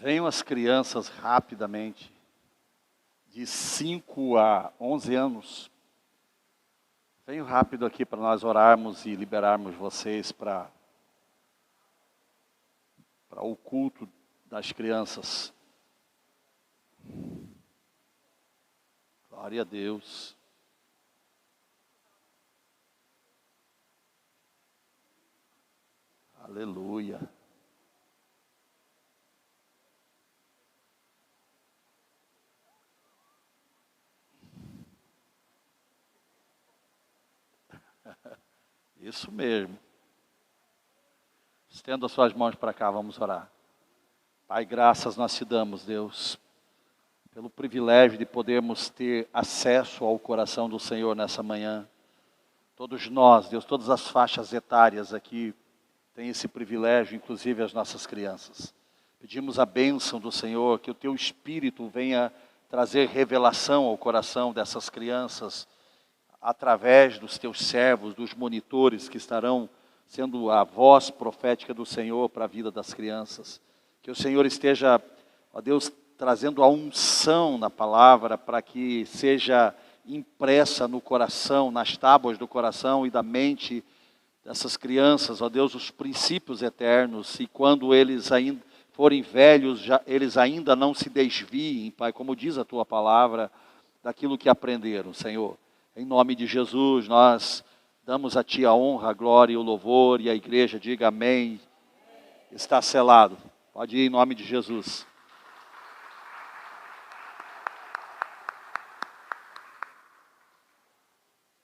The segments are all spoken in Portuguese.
Venham as crianças rapidamente, de 5 a 11 anos. Venham rápido aqui para nós orarmos e liberarmos vocês para o culto das crianças. Glória a Deus. Aleluia. Isso mesmo. Estenda suas mãos para cá, vamos orar. Pai, graças nós te damos, Deus, pelo privilégio de podermos ter acesso ao coração do Senhor nessa manhã. Todos nós, Deus, todas as faixas etárias aqui têm esse privilégio, inclusive as nossas crianças. Pedimos a bênção do Senhor, que o teu Espírito venha trazer revelação ao coração dessas crianças, através dos teus servos, dos monitores que estarão sendo a voz profética do Senhor para a vida das crianças. Que o Senhor esteja, ó Deus, trazendo a unção na palavra para que seja impressa no coração, nas tábuas do coração e da mente dessas crianças, ó Deus, os princípios eternos, e quando eles ainda forem velhos, eles ainda não se desviem, Pai, como diz a tua palavra, daquilo que aprenderam, Senhor. Em nome de Jesus, nós damos a Ti a honra, a glória e o louvor, e a igreja diga amém. Está selado. Pode ir em nome de Jesus.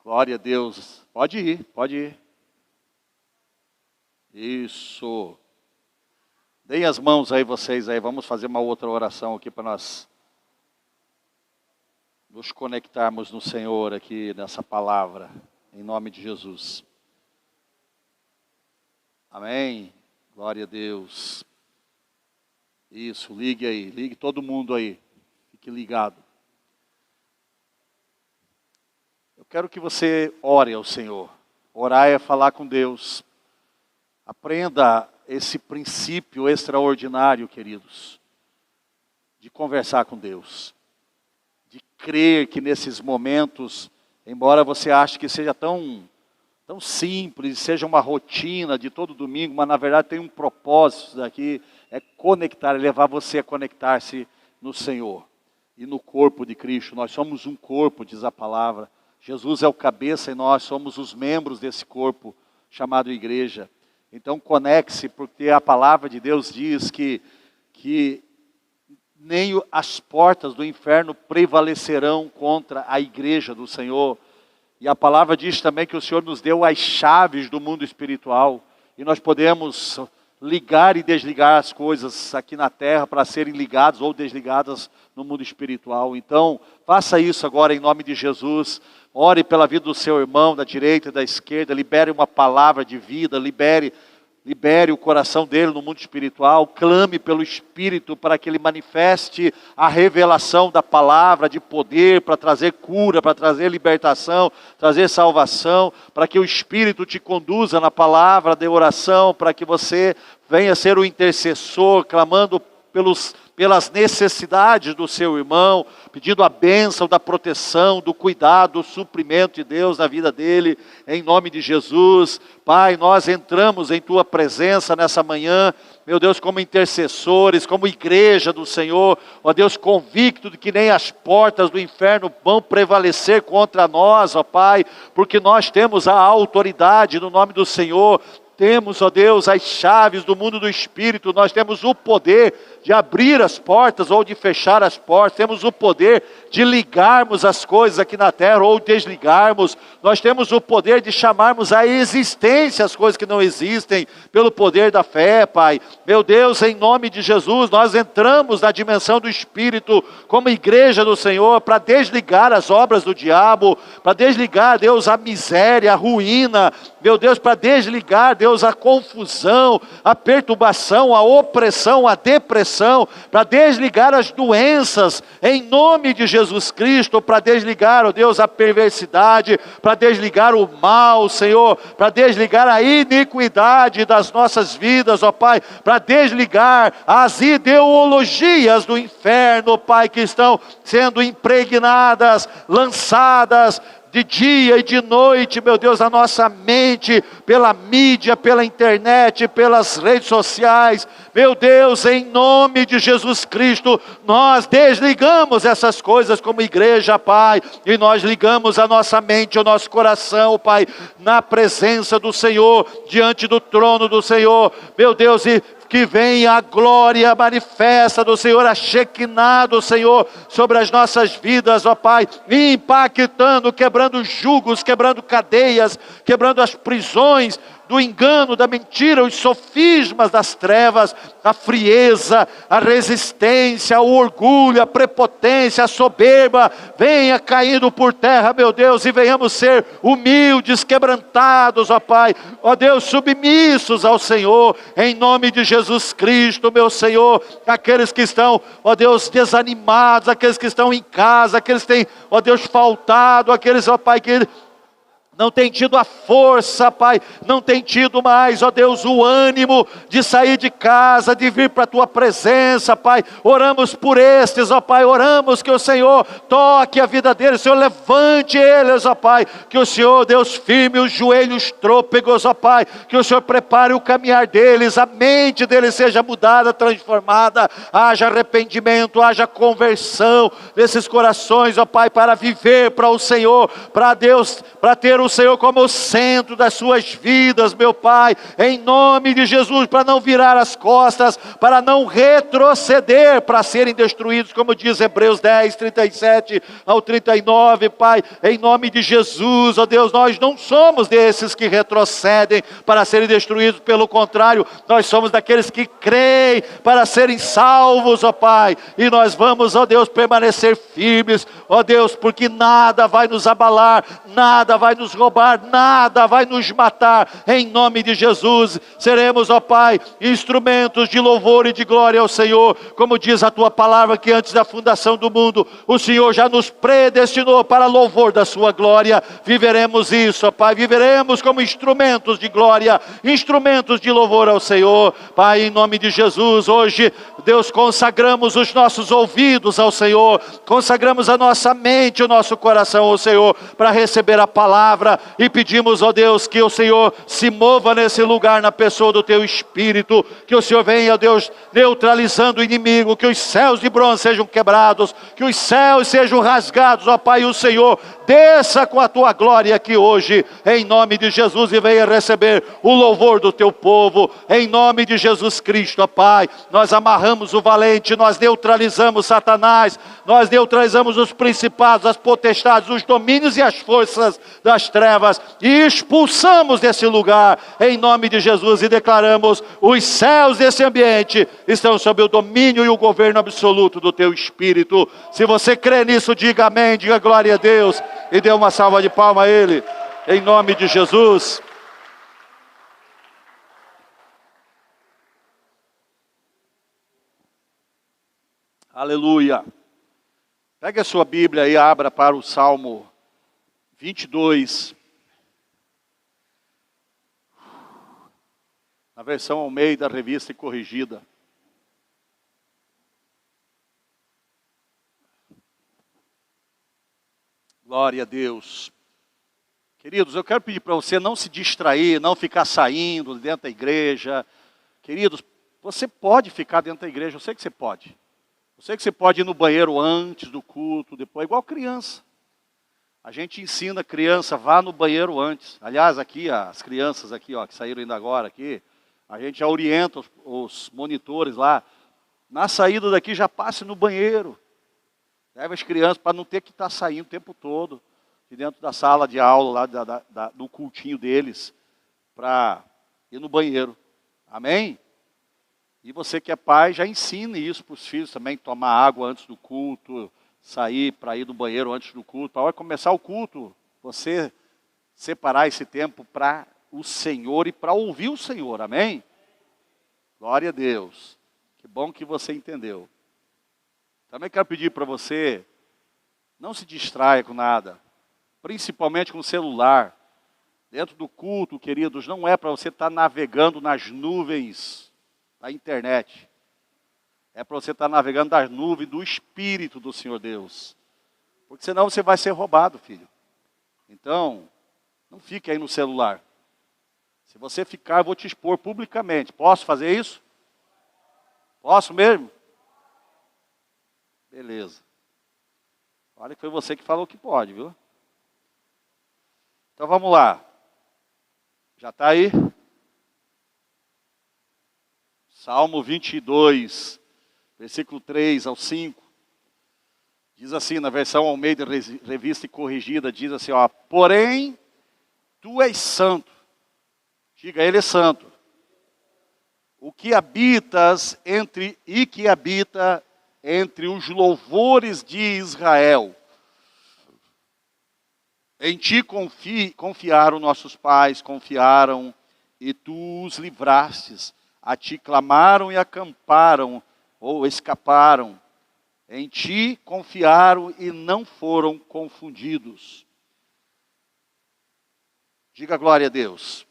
Glória a Deus. Pode ir, pode ir. Isso. Deem as mãos aí vocês aí, vamos fazer uma outra oração aqui para nós nos conectarmos no Senhor aqui nessa palavra, em nome de Jesus. Amém? Glória a Deus. Isso, ligue aí, ligue todo mundo aí, fique ligado. Eu quero que você ore ao Senhor. Orar é falar com Deus. Aprenda esse princípio extraordinário, queridos, de conversar com Deus. De crer que nesses momentos, embora você ache que seja tão simples, seja uma rotina de todo domingo, mas na verdade tem um propósito daqui, é conectar, é levar você a conectar-se no Senhor e no corpo de Cristo. Nós somos um corpo, diz a palavra. Jesus é o cabeça e nós somos os membros desse corpo chamado igreja. Então conecte-se, porque a palavra de Deus diz que nem as portas do inferno prevalecerão contra a igreja do Senhor. E a palavra diz também que o Senhor nos deu as chaves do mundo espiritual. E nós podemos ligar e desligar as coisas aqui na terra para serem ligadas ou desligadas no mundo espiritual. Então, faça isso agora em nome de Jesus. Ore pela vida do seu irmão, da direita e da esquerda. Libere uma palavra de vida, libere o coração dele no mundo espiritual, clame pelo Espírito para que ele manifeste a revelação da palavra de poder, para trazer cura, para trazer libertação, trazer salvação, para que o Espírito te conduza na palavra de oração, para que você venha ser o intercessor, clamando pelas necessidades do seu irmão, pedindo a bênção da proteção, do cuidado, do suprimento de Deus na vida dele, em nome de Jesus. Pai, nós entramos em Tua presença nessa manhã, meu Deus, como intercessores, como igreja do Senhor, ó Deus, convicto de que nem as portas do inferno vão prevalecer contra nós, ó Pai, porque nós temos a autoridade no nome do Senhor. Temos, ó Deus, as chaves do mundo do Espírito, nós temos o poder de abrir as portas ou de fechar as portas, temos o poder de ligarmos as coisas aqui na terra ou desligarmos, nós temos o poder de chamarmos à existência as coisas que não existem, pelo poder da fé, Pai. Meu Deus, em nome de Jesus, nós entramos na dimensão do Espírito, como igreja do Senhor, para desligar as obras do diabo, para desligar, Deus, a miséria, a ruína, meu Deus, para desligar, Deus, Deus, a confusão, a perturbação, a opressão, a depressão, para desligar as doenças, em nome de Jesus Cristo, para desligar, ó Deus, a perversidade, para desligar o mal, Senhor, para desligar a iniquidade das nossas vidas, ó Pai, para desligar as ideologias do inferno, Pai, que estão sendo impregnadas, lançadas, de dia e de noite, meu Deus, a nossa mente, pela mídia, pela internet, pelas redes sociais, meu Deus, em nome de Jesus Cristo, nós desligamos essas coisas como igreja, Pai, e nós ligamos a nossa mente, o nosso coração, Pai, na presença do Senhor, diante do trono do Senhor, meu Deus, e que venha a glória manifesta do Senhor, a Shekinah do Senhor sobre as nossas vidas, ó Pai, impactando, quebrando julgos, quebrando cadeias, quebrando as prisões do engano, da mentira, os sofismas das trevas, a frieza, a resistência, o orgulho, a prepotência, a soberba, venha caindo por terra, meu Deus, e venhamos ser humildes, quebrantados, ó Pai, ó Deus, submissos ao Senhor, em nome de Jesus Cristo, meu Senhor, aqueles que estão, ó Deus, desanimados, aqueles que estão em casa, aqueles que têm, ó Deus, faltado, aqueles, ó Pai, que não tem tido a força, Pai, não tem tido mais, ó Deus, o ânimo de sair de casa, de vir para a Tua presença, Pai, oramos por estes, ó Pai, oramos que o Senhor toque a vida deles, Senhor, levante eles, ó Pai, que o Senhor, Deus, firme os joelhos trôpegos, ó Pai, que o Senhor prepare o caminhar deles, a mente deles seja mudada, transformada, haja arrependimento, haja conversão nesses corações, ó Pai, para viver para o Senhor, para Deus, para ter o Senhor como o centro das suas vidas, meu Pai, em nome de Jesus, para não virar as costas, para não retroceder, para serem destruídos, como diz Hebreus 10, 37 ao 39, Pai, em nome de Jesus, ó Deus, nós não somos desses que retrocedem para serem destruídos, pelo contrário, nós somos daqueles que creem para serem salvos, ó Pai, e nós vamos, ó Deus, permanecer firmes, ó Deus, porque nada vai nos abalar, nada vai nos roubar, nada vai nos matar, em nome de Jesus, seremos, ó Pai, instrumentos de louvor e de glória ao Senhor, como diz a Tua palavra, que antes da fundação do mundo, o Senhor já nos predestinou para louvor da Sua glória, viveremos isso, ó Pai, viveremos como instrumentos de glória, instrumentos de louvor ao Senhor, Pai, em nome de Jesus, hoje, Deus, consagramos os nossos ouvidos ao Senhor, consagramos a nossa mente, o nosso coração ao Senhor, para receber a palavra, e pedimos, ó Deus, que o Senhor se mova nesse lugar, na pessoa do Teu Espírito, que o Senhor venha, ó Deus, neutralizando o inimigo, que os céus de bronze sejam quebrados, que os céus sejam rasgados, ó Pai, e o Senhor desça com a Tua glória aqui hoje, em nome de Jesus, e venha receber o louvor do Teu povo, em nome de Jesus Cristo, ó Pai, nós amarramos o valente, nós neutralizamos Satanás, nós neutralizamos os principados, as potestades, os domínios e as forças das trevas, e expulsamos desse lugar, em nome de Jesus, e declaramos, os céus desse ambiente estão sob o domínio e o governo absoluto do Teu Espírito. Se você crê nisso, diga amém, diga glória a Deus, e dê uma salva de palmas a Ele, em nome de Jesus. Aleluia. Pegue a sua Bíblia e abra para o Salmo 22. Na versão Almeida, revista e corrigida. Glória a Deus. Queridos, eu quero pedir para você não se distrair, não ficar saindo dentro da igreja. Queridos, você pode ficar dentro da igreja, eu sei que você pode. Eu sei que você pode ir no banheiro antes do culto, depois, igual criança. A gente ensina a criança, vá no banheiro antes. Aliás, aqui, as crianças aqui, ó, que saíram ainda agora aqui, a gente já orienta os monitores lá. Na saída daqui, já passe no banheiro. Leva as crianças para não ter que estar saindo o tempo todo de dentro da sala de aula, lá do cultinho deles, para ir no banheiro. Amém? E você que é pai, já ensine isso para os filhos também, tomar água antes do culto, sair para ir no banheiro antes do culto. Para hora de começar o culto, você separar esse tempo para o Senhor e para ouvir o Senhor, amém? Glória a Deus. Que bom que você entendeu. Também quero pedir para você, não se distraia com nada, principalmente com o celular. Dentro do culto, queridos, não é para você estar navegando nas nuvens da internet. É para você estar navegando nas nuvens do Espírito do Senhor Deus. Porque senão você vai ser roubado, filho. Então, não fique aí no celular. Se você ficar, eu vou te expor publicamente. Posso fazer isso? Posso mesmo? Beleza. Olha que foi você que falou que pode, viu? Então vamos lá. Já está aí? Salmo 22, versículo 3 ao 5. Diz assim, na versão Almeida Revista e Corrigida, diz assim, ó, porém, tu és santo. Diga, ele é santo. O que habitas que habita entre os louvores de Israel. Em ti confiaram nossos pais, confiaram, e tu os livrastes. A ti clamaram e acamparam, ou escaparam. Em ti confiaram e não foram confundidos. Diga glória a Deus.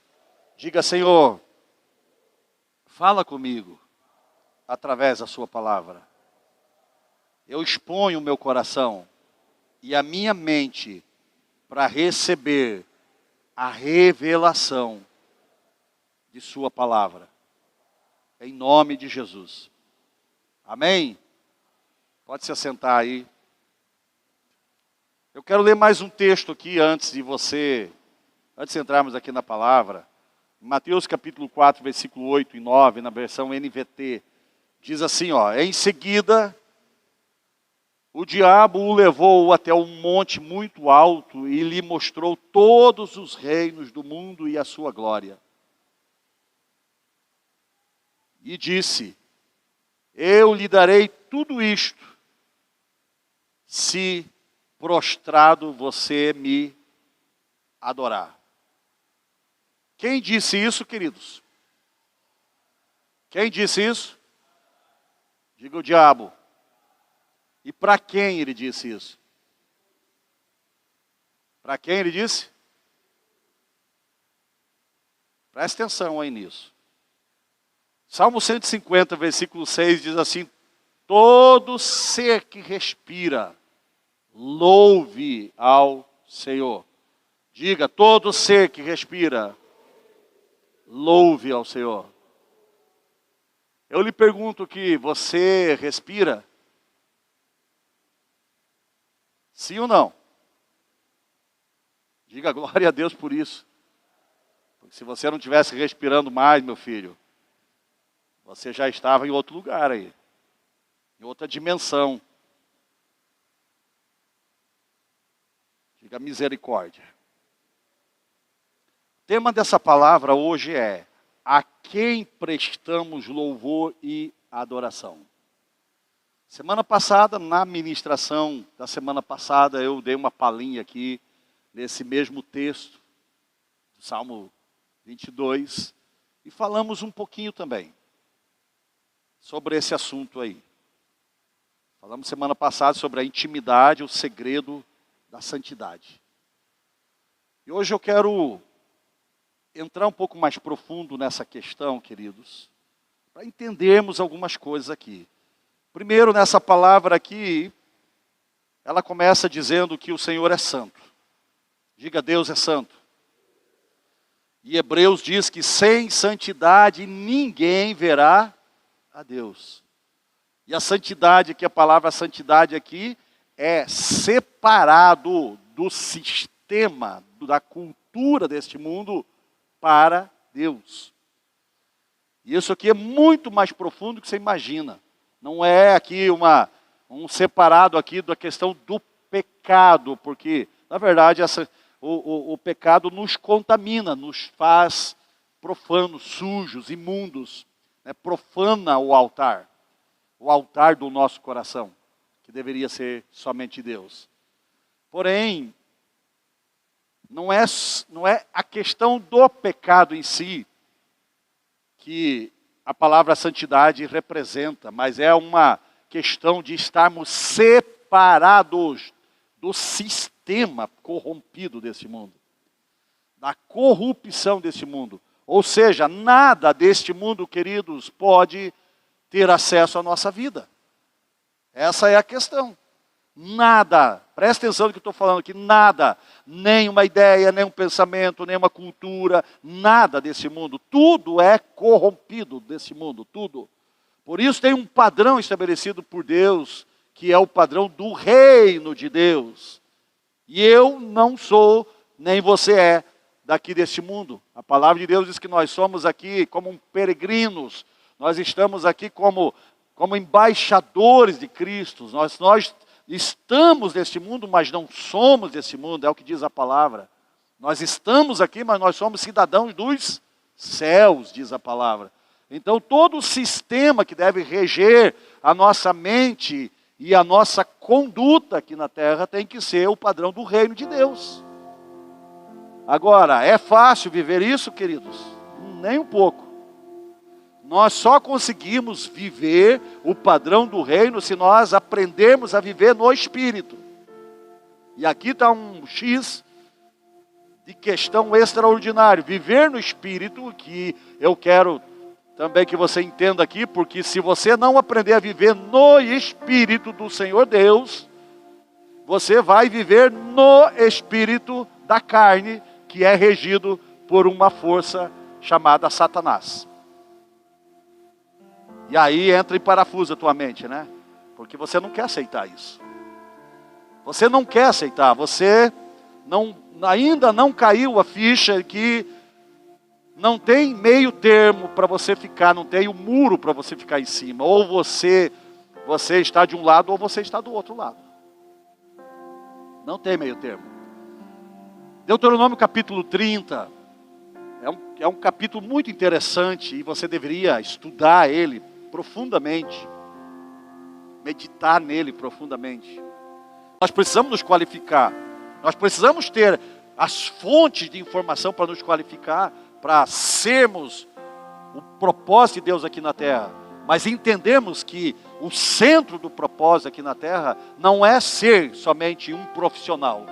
Diga, Senhor, fala comigo através da sua palavra. Eu exponho o meu coração e a minha mente para receber a revelação de sua palavra. Em nome de Jesus. Amém? Pode se assentar aí. Eu quero ler mais um texto aqui antes de entrarmos aqui na palavra. Mateus capítulo 4, versículo 8 e 9, na versão NVT. Diz assim, ó, em seguida, o diabo o levou até um monte muito alto e lhe mostrou todos os reinos do mundo e a sua glória. E disse, eu lhe darei tudo isto, se prostrado você me adorar. Quem disse isso, queridos? Quem disse isso? Diga o diabo. E para quem ele disse isso? Para quem ele disse? Presta atenção aí nisso. Salmo 150, versículo 6 diz assim, todo ser que respira, louve ao Senhor. Diga, todo ser que respira, louve ao Senhor. Eu lhe pergunto que você respira? Sim ou não? Diga glória a Deus por isso. Porque se você não estivesse respirando mais, meu filho, você já estava em outro lugar aí. Em outra dimensão. Diga misericórdia. O tema dessa palavra hoje é a quem prestamos louvor e adoração. Semana passada, na ministração da semana passada, eu dei uma palhinha aqui nesse mesmo texto, Salmo 22, e falamos um pouquinho também sobre esse assunto aí. Falamos semana passada sobre a intimidade, o segredo da santidade. E hoje eu quero entrar um pouco mais profundo nessa questão, queridos, para entendermos algumas coisas aqui. Primeiro, nessa palavra aqui, ela começa dizendo que o Senhor é santo. Diga, Deus é santo. E Hebreus diz que sem santidade ninguém verá a Deus. E a santidade, que a palavra santidade aqui, é separado do sistema, da cultura deste mundo para Deus. E isso aqui é muito mais profundo do que você imagina. Não é aqui um separado aqui da questão do pecado, porque, na verdade, o pecado nos contamina, nos faz profanos, sujos, imundos, né? Profana o altar do nosso coração, que deveria ser somente Deus. Porém, não é a questão do pecado em si que a palavra santidade representa, mas é uma questão de estarmos separados do sistema corrompido desse mundo, da corrupção desse mundo. Ou seja, nada deste mundo, queridos, pode ter acesso à nossa vida. Essa é a questão. Nada, presta atenção no que eu estou falando aqui, nada, nem uma ideia, nem um pensamento, nem uma cultura, nada desse mundo. Tudo é corrompido desse mundo, tudo. Por isso tem um padrão estabelecido por Deus, que é o padrão do reino de Deus. E eu não sou, nem você é, daqui deste mundo. A palavra de Deus diz que nós somos aqui como peregrinos, nós estamos aqui como embaixadores de Cristo, nós estamos neste mundo, mas não somos desse mundo, é o que diz a palavra. Nós estamos aqui, mas nós somos cidadãos dos céus, diz a palavra. Então todo o sistema que deve reger a nossa mente e a nossa conduta aqui na terra tem que ser o padrão do reino de Deus. Agora, é fácil viver isso, queridos? Nem um pouco. Nós só conseguimos viver o padrão do reino se nós aprendermos a viver no Espírito. E aqui está um X de questão extraordinário. Viver no Espírito, que eu quero também que você entenda aqui, porque se você não aprender a viver no Espírito do Senhor Deus, você vai viver no Espírito da carne, que é regido por uma força chamada Satanás. E aí entra em parafuso a tua mente, né? Porque você não quer aceitar isso. Você não quer aceitar, você ainda não caiu a ficha que não tem meio termo para você ficar, não tem o muro para você ficar em cima. Ou você está de um lado ou você está do outro lado. Não tem meio termo. Deuteronômio capítulo 30 é um capítulo muito interessante e você deveria estudar ele profundamente, meditar nele profundamente. Nós precisamos nos qualificar, nós precisamos ter as fontes de informação para nos qualificar, para sermos o propósito de Deus aqui na terra, mas entendemos que o centro do propósito aqui na terra não é ser somente um profissional,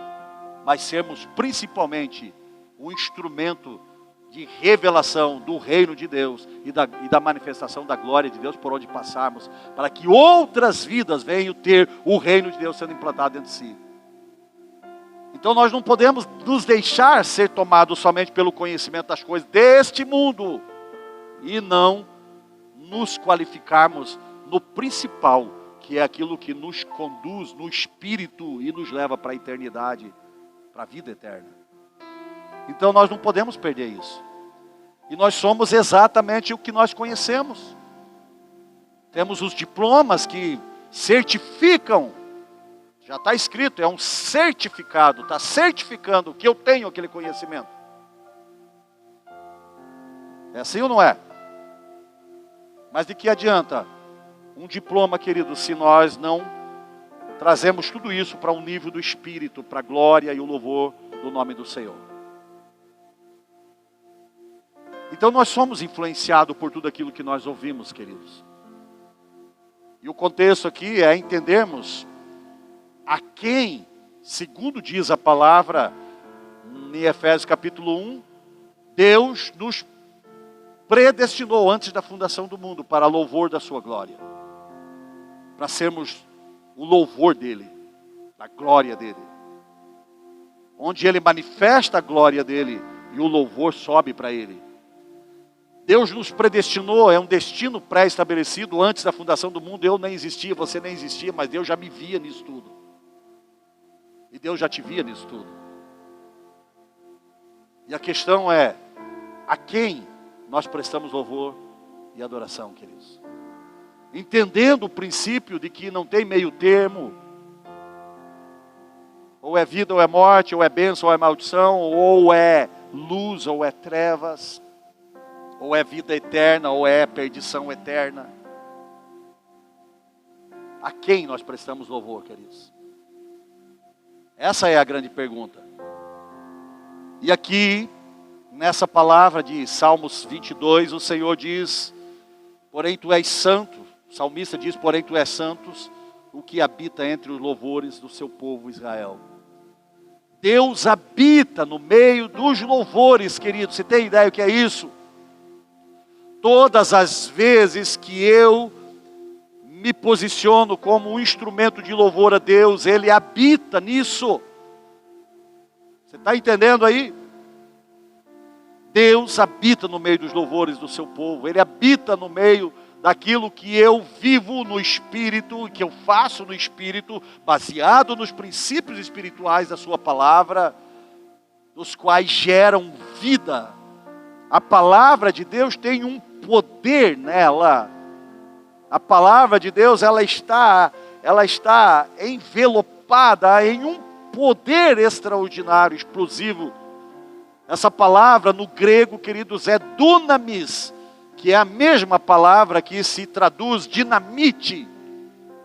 mas sermos principalmente um instrumento de revelação do reino de Deus e da manifestação da glória de Deus por onde passarmos, para que outras vidas venham ter o reino de Deus sendo implantado dentro de si. Então nós não podemos nos deixar ser tomados somente pelo conhecimento das coisas deste mundo e não nos qualificarmos no principal, que é aquilo que nos conduz no Espírito e nos leva para a eternidade, para a vida eterna. Então nós não podemos perder isso. E nós somos exatamente o que nós conhecemos. Temos os diplomas que certificam, já está escrito, é um certificado, está certificando que eu tenho aquele conhecimento. É assim ou não é? Mas de que adianta um diploma, querido, se nós não trazemos tudo isso para um nível do Espírito, para a glória e o louvor do nome do Senhor? Então nós somos influenciados por tudo aquilo que nós ouvimos, queridos. E o contexto aqui é entendermos a quem, segundo diz a palavra em Efésios capítulo 1, Deus nos predestinou antes da fundação do mundo para louvor da sua glória. Para sermos o louvor dele, a glória dele. Onde ele manifesta a glória dele e o louvor sobe para ele. Deus nos predestinou, é um destino pré-estabelecido antes da fundação do mundo. Eu nem existia, você nem existia, mas Deus já me via nisso tudo. E Deus já te via nisso tudo. E a questão é, a quem nós prestamos louvor e adoração, queridos? Entendendo o princípio de que não tem meio termo, ou é vida ou é morte, ou é bênção ou é maldição, ou é luz ou é trevas, ou é vida eterna, ou é perdição eterna. A quem nós prestamos louvor, queridos? Essa é a grande pergunta. E aqui, nessa palavra de Salmos 22, o Senhor diz: porém tu és santo, o salmista diz: porém tu és santos, o que habita entre os louvores do seu povo Israel. Deus habita no meio dos louvores, querido. Você tem ideia o que é isso? Todas as vezes que eu me posiciono como um instrumento de louvor a Deus, Ele habita nisso. Você está entendendo aí? Deus habita no meio dos louvores do seu povo. Ele habita no meio daquilo que eu vivo no Espírito, que eu faço no Espírito, baseado nos princípios espirituais da sua palavra, os quais geram vida. A palavra de Deus tem um poder nela. A palavra de Deus, ela está envelopada em um poder extraordinário, explosivo. Essa palavra no grego, queridos, é dunamis, que é a mesma palavra que se traduz dinamite.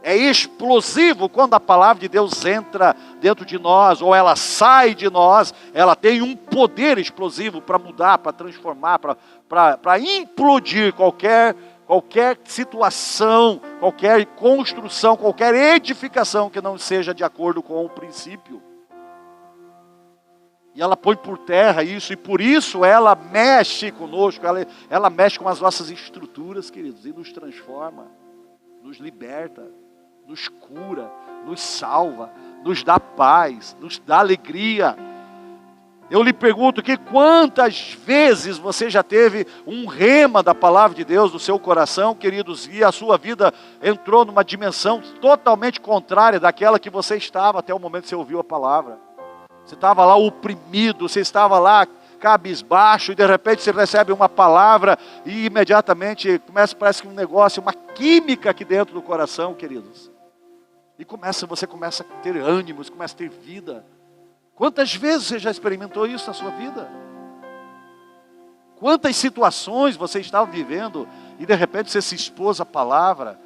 É explosivo quando a palavra de Deus entra dentro de nós, ou ela sai de nós, ela tem um poder explosivo para mudar, para transformar, para implodir qualquer situação, qualquer construção, qualquer edificação que não seja de acordo com o princípio. E ela põe por terra isso, e por isso ela mexe conosco, ela mexe com as nossas estruturas, queridos, e nos transforma, nos liberta, nos cura, nos salva, nos dá paz, nos dá alegria. Eu lhe pergunto que quantas vezes você já teve um rema da palavra de Deus no seu coração, queridos, e a sua vida entrou numa dimensão totalmente contrária daquela que você estava até o momento que você ouviu a palavra. Você estava lá oprimido, você estava lá cabisbaixo, e de repente você recebe uma palavra e imediatamente parece que um negócio, uma química aqui dentro do coração, queridos. E você começa a ter ânimo, você começa a ter vida. Quantas vezes você já experimentou isso na sua vida? Quantas situações você estava vivendo e de repente você se expôs à palavra?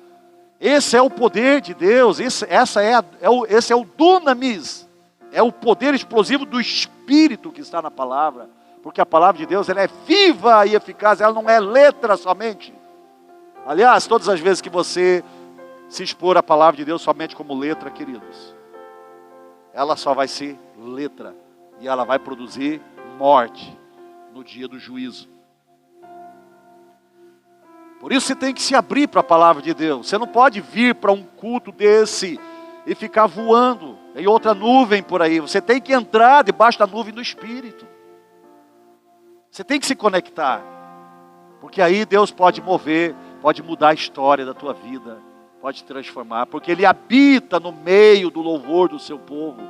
Esse é o poder de Deus, esse é o dunamis. É o poder explosivo do Espírito que está na palavra. Porque a palavra de Deus, ela é viva e eficaz, ela não é letra somente. Aliás, todas as vezes que você se expor à palavra de Deus somente como letra, queridos, ela só vai ser letra. E ela vai produzir morte no dia do juízo. Por isso você tem que se abrir para a palavra de Deus. Você não pode vir para um culto desse e ficar voando em outra nuvem por aí. Você tem que entrar debaixo da nuvem do Espírito. Você tem que se conectar. Porque aí Deus pode mover, pode mudar a história da tua vida, pode te transformar. Porque Ele habita no meio do louvor do seu povo.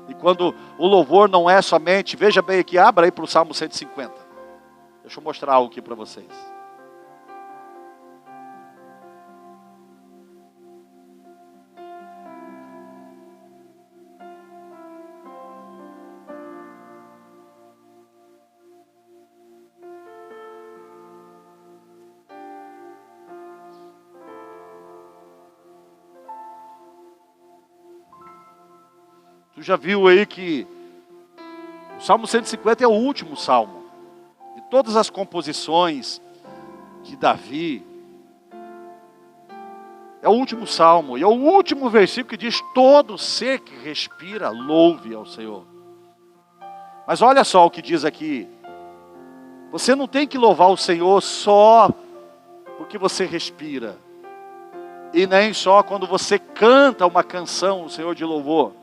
E quando o louvor não é somente, veja bem aqui, abra aí para o Salmo 150. Deixa eu mostrar algo aqui para vocês. Tu já viu aí que o Salmo 150 é o último salmo. De todas as composições de Davi, é o último salmo. E é o último versículo que diz: todo ser que respira, louve ao Senhor. Mas olha só o que diz aqui. Você não tem que louvar o Senhor só porque você respira. E nem só quando você canta uma canção, o Senhor de louvor.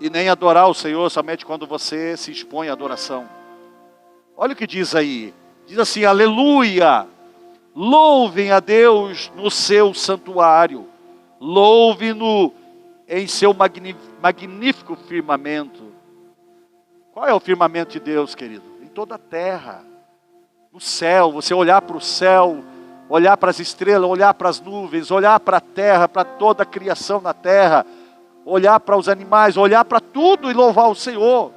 E nem adorar o Senhor somente quando você se expõe à adoração. Olha o que diz aí. Diz assim: aleluia, louvem a Deus no seu santuário. Louve-no em seu magnífico firmamento. Qual é o firmamento de Deus, querido? Em toda a terra. No céu, você olhar para o céu, olhar para as estrelas, olhar para as nuvens, olhar para a terra, para toda a criação na terra, olhar para os animais, olhar para tudo e louvar o Senhor.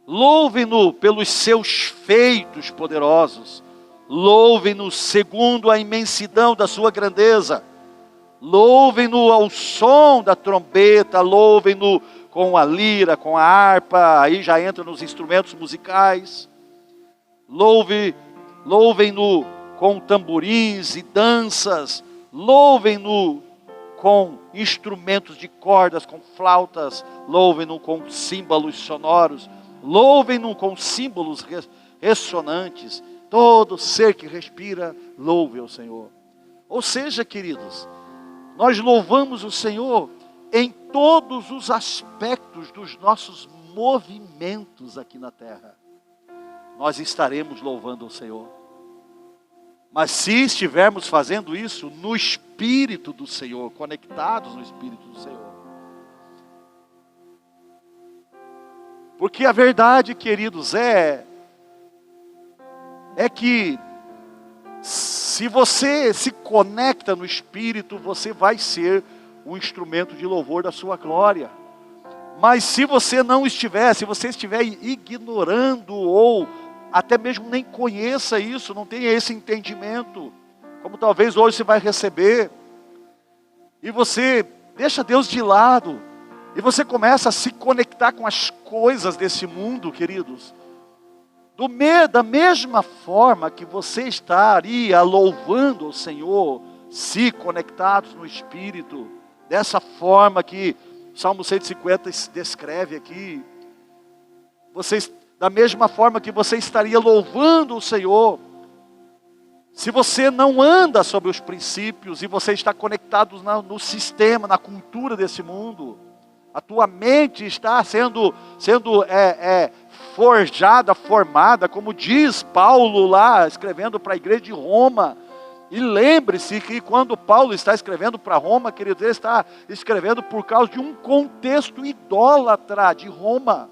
Louve-no pelos seus feitos poderosos. Louve-no segundo a imensidão da sua grandeza. louvem-no ao som da trombeta, louvem-no com a lira, com a harpa, aí já entra nos instrumentos musicais. Louvem-no com tamborins e danças, louvem-no com instrumentos de cordas, com flautas, louvem-no com símbolos sonoros, louvem-no com símbolos ressonantes. Todo ser que respira, louve ao Senhor. Ou seja, queridos, nós louvamos o Senhor em todos os aspectos dos nossos movimentos aqui na terra. Nós estaremos louvando o Senhor. Mas se estivermos fazendo isso no Espírito do Senhor, conectados no Espírito do Senhor. Porque a verdade, queridos, é que se você se conecta no Espírito, você vai ser um instrumento de louvor da sua glória. Mas se você não estiver, se você estiver ignorando ou até mesmo nem conheça isso, não tenha esse entendimento, como talvez hoje você vai receber, e você deixa Deus de lado, e você começa a se conectar com as coisas desse mundo, queridos, da mesma forma que você estaria louvando o Senhor, se conectados no Espírito, dessa forma que o Salmo 150 descreve aqui, da mesma forma que você estaria louvando o Senhor, se você não anda sobre os princípios e você está conectado no sistema, na cultura desse mundo, a tua mente está sendo forjada, formada, como diz Paulo lá, escrevendo para a igreja de Roma. E lembre-se que quando Paulo está escrevendo para Roma, querido, ele está escrevendo por causa de um contexto idólatra de Roma,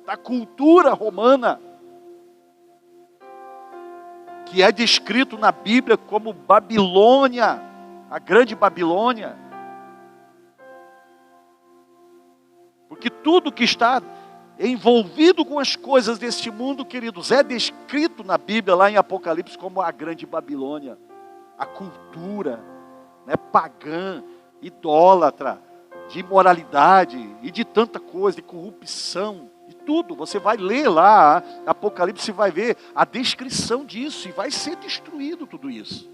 da cultura romana, que é descrito na Bíblia como Babilônia, a grande Babilônia. Porque tudo que está envolvido com as coisas deste mundo, queridos, é descrito na Bíblia, lá em Apocalipse, como a grande Babilônia. A cultura, né, pagã, idólatra, de imoralidade e de tanta coisa, de corrupção, de tudo. Você vai ler lá, Apocalipse, você vai ver a descrição disso, e vai ser destruído tudo isso.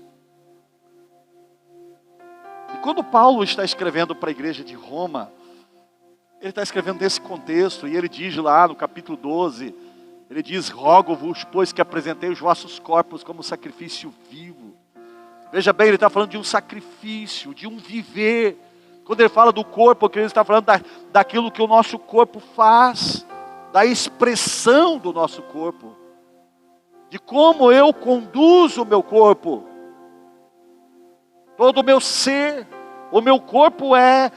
E quando Paulo está escrevendo para a igreja de Roma, ele está escrevendo nesse contexto, e ele diz lá no capítulo 12, ele diz: rogo-vos, pois, que apresentei os vossos corpos como sacrifício vivo. Veja bem, ele está falando de um sacrifício, de um viver. Quando ele fala do corpo, ele está falando daquilo que o nosso corpo faz, da expressão do nosso corpo, de como eu conduzo o meu corpo, todo o meu ser. O meu corpo é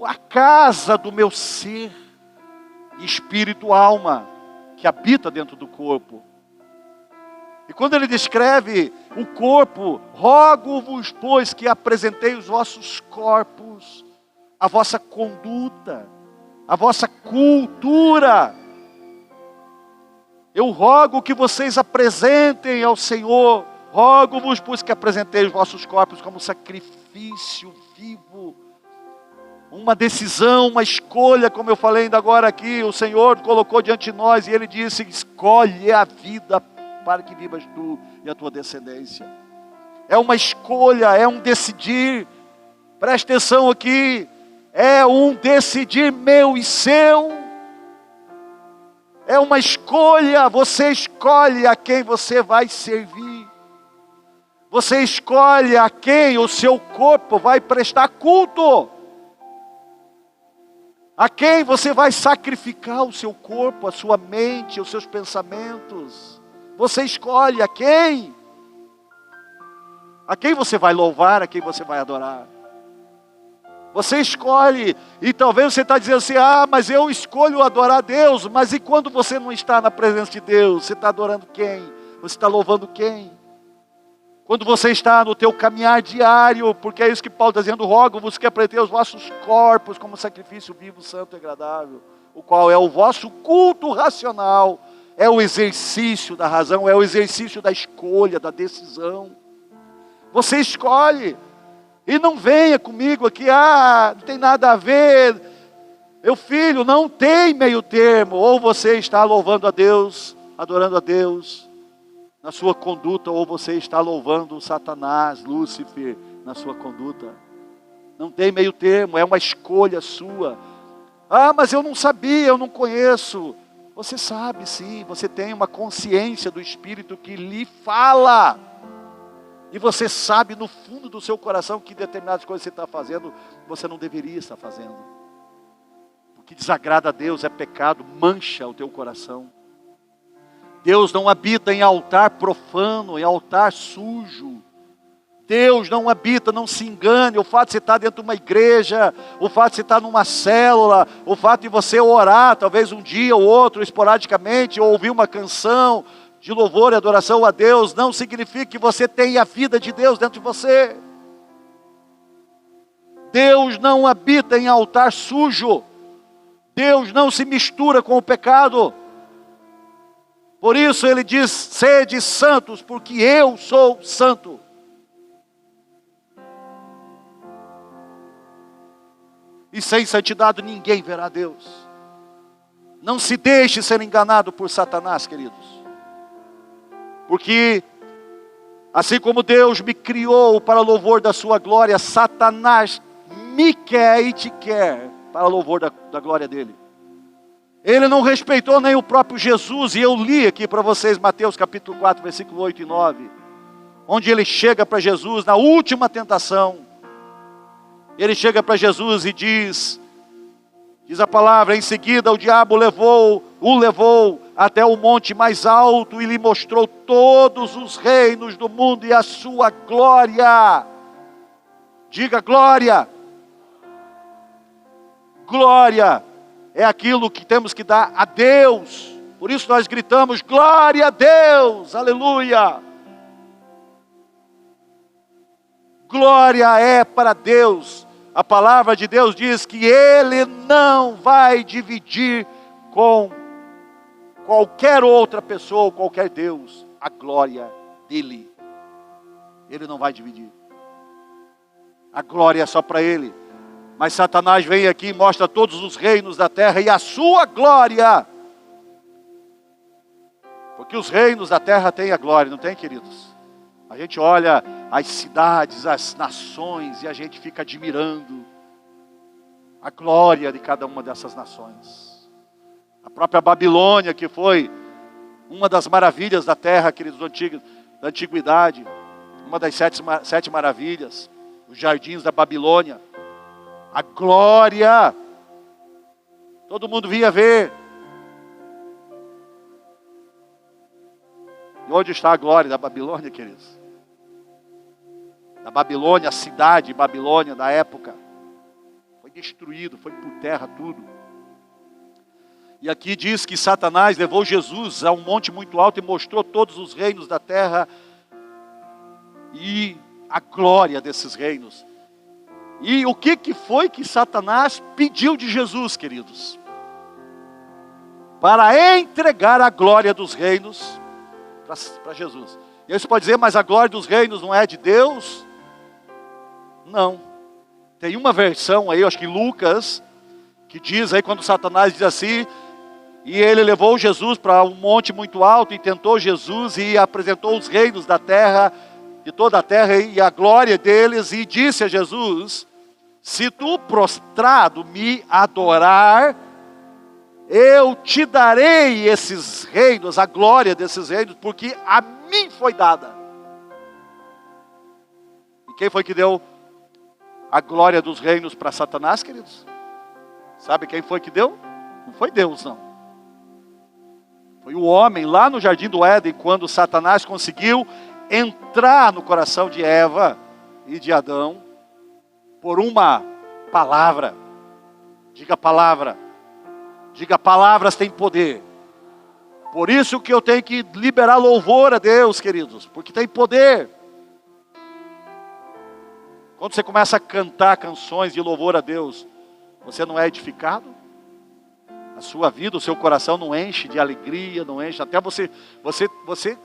a casa do meu ser, espírito, alma, que habita dentro do corpo. E quando ele descreve o corpo, rogo-vos, pois, que apresentei os vossos corpos, a vossa conduta, a vossa cultura. Eu rogo que vocês apresentem ao Senhor, rogo-vos, pois, que apresentei os vossos corpos como sacrifício vivo. Uma decisão, uma escolha, como eu falei ainda agora aqui, o Senhor colocou diante de nós, e Ele disse: escolhe a vida para que vivas tu e a tua descendência. É uma escolha, é um decidir. Preste atenção aqui, é um decidir meu e seu. É uma escolha, você escolhe a quem você vai servir. Você escolhe a quem o seu corpo vai prestar culto. A quem você vai sacrificar o seu corpo, a sua mente, os seus pensamentos. Você escolhe a quem. A quem você vai louvar, a quem você vai adorar. Você escolhe, e talvez você está dizendo assim: mas eu escolho adorar a Deus. Mas e quando você não está na presença de Deus? Você está adorando quem? Você está louvando quem? Quando você está no teu caminhar diário, porque é isso que Paulo está dizendo: rogo-vos que apresentei os vossos corpos como sacrifício vivo, santo e agradável, o qual é o vosso culto racional, é o exercício da razão, é o exercício da escolha, da decisão. Você escolhe. E não venha comigo aqui, não tem nada a ver. Meu filho, não tem meio termo. Ou você está louvando a Deus, adorando a Deus na sua conduta, ou você está louvando Satanás, Lúcifer, na sua conduta. Não tem meio termo, é uma escolha sua. Mas eu não sabia, eu não conheço. Você sabe sim, você tem uma consciência do Espírito que lhe fala. E você sabe no fundo do seu coração que determinadas coisas que você está fazendo, você não deveria estar fazendo. O que desagrada a Deus é pecado, mancha o teu coração. Deus não habita em altar profano, em altar sujo. Deus não habita, não se engane. O fato de você estar dentro de uma igreja, o fato de você estar numa célula, o fato de você orar, talvez um dia ou outro, esporadicamente, ou ouvir uma canção de louvor e adoração a Deus, não significa que você tenha a vida de Deus dentro de você. Deus não habita em altar sujo. Deus não se mistura com o pecado. Por isso ele diz, sede santos, porque eu sou santo. E sem santidade ninguém verá Deus. Não se deixe ser enganado por Satanás, queridos. Porque, assim como Deus me criou para louvor da sua glória, Satanás me quer e te quer para louvor da glória dele. Ele não respeitou nem o próprio Jesus, e eu li aqui para vocês Mateus capítulo 4, versículo 8 e 9, onde ele chega para Jesus na última tentação. Ele chega para Jesus e diz a palavra, em seguida o diabo o levou até o monte mais alto e lhe mostrou todos os reinos do mundo e a sua glória. Diga glória. Glória é aquilo que temos que dar a Deus. Por isso nós gritamos, glória a Deus, aleluia. Glória é para Deus. A palavra de Deus diz que Ele não vai dividir com qualquer outra pessoa, qualquer Deus, a glória dEle. Ele não vai dividir. A glória é só para Ele. Mas Satanás vem aqui e mostra todos os reinos da terra e a sua glória. Porque os reinos da terra têm a glória, não tem, queridos? A gente olha as cidades, as nações, e a gente fica admirando a glória de cada uma dessas nações. A própria Babilônia, que foi uma das maravilhas da terra, queridos, da antiguidade, uma das sete maravilhas, os jardins da Babilônia. A glória, todo mundo vinha ver. E onde está a glória da Babilônia, queridos? Da Babilônia, a cidade de Babilônia da época, foi destruído, foi por terra tudo. E aqui diz que Satanás levou Jesus a um monte muito alto e mostrou todos os reinos da terra e a glória desses reinos. E o que foi que Satanás pediu de Jesus, queridos? Para entregar a glória dos reinos para Jesus. E aí você pode dizer, mas a glória dos reinos não é de Deus? Não. Tem uma versão aí, eu acho que Lucas, que diz aí quando Satanás diz assim, e ele levou Jesus para um monte muito alto e tentou Jesus e apresentou os reinos da terra, de toda a terra e a glória deles, e disse a Jesus, se tu prostrado me adorar, eu te darei esses reinos, a glória desses reinos, porque a mim foi dada. E quem foi que deu a glória dos reinos para Satanás, queridos? Sabe quem foi que deu? Não foi Deus, não. Foi o homem lá no jardim do Éden, quando Satanás conseguiu entrar no coração de Eva e de Adão, por uma palavra. Diga palavra. Diga, palavras têm poder. Por isso que eu tenho que liberar louvor a Deus, queridos, porque tem poder. Quando você começa a cantar canções de louvor a Deus, você não é edificado? A sua vida, o seu coração não enche de alegria, não enche, até você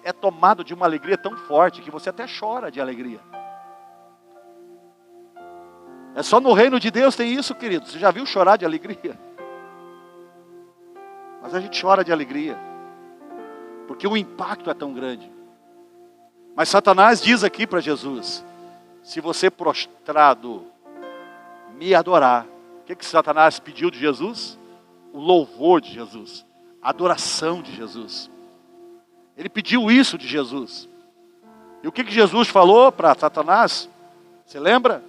é tomado de uma alegria tão forte que você até chora de alegria. É só no reino de Deus tem isso, querido. Você já viu chorar de alegria? Mas a gente chora de alegria, porque o impacto é tão grande. Mas Satanás diz aqui para Jesus: se você prostrado me adorar. O que Satanás pediu de Jesus? O louvor de Jesus, a adoração de Jesus. Ele pediu isso de Jesus. E o que Jesus falou para Satanás? Você lembra?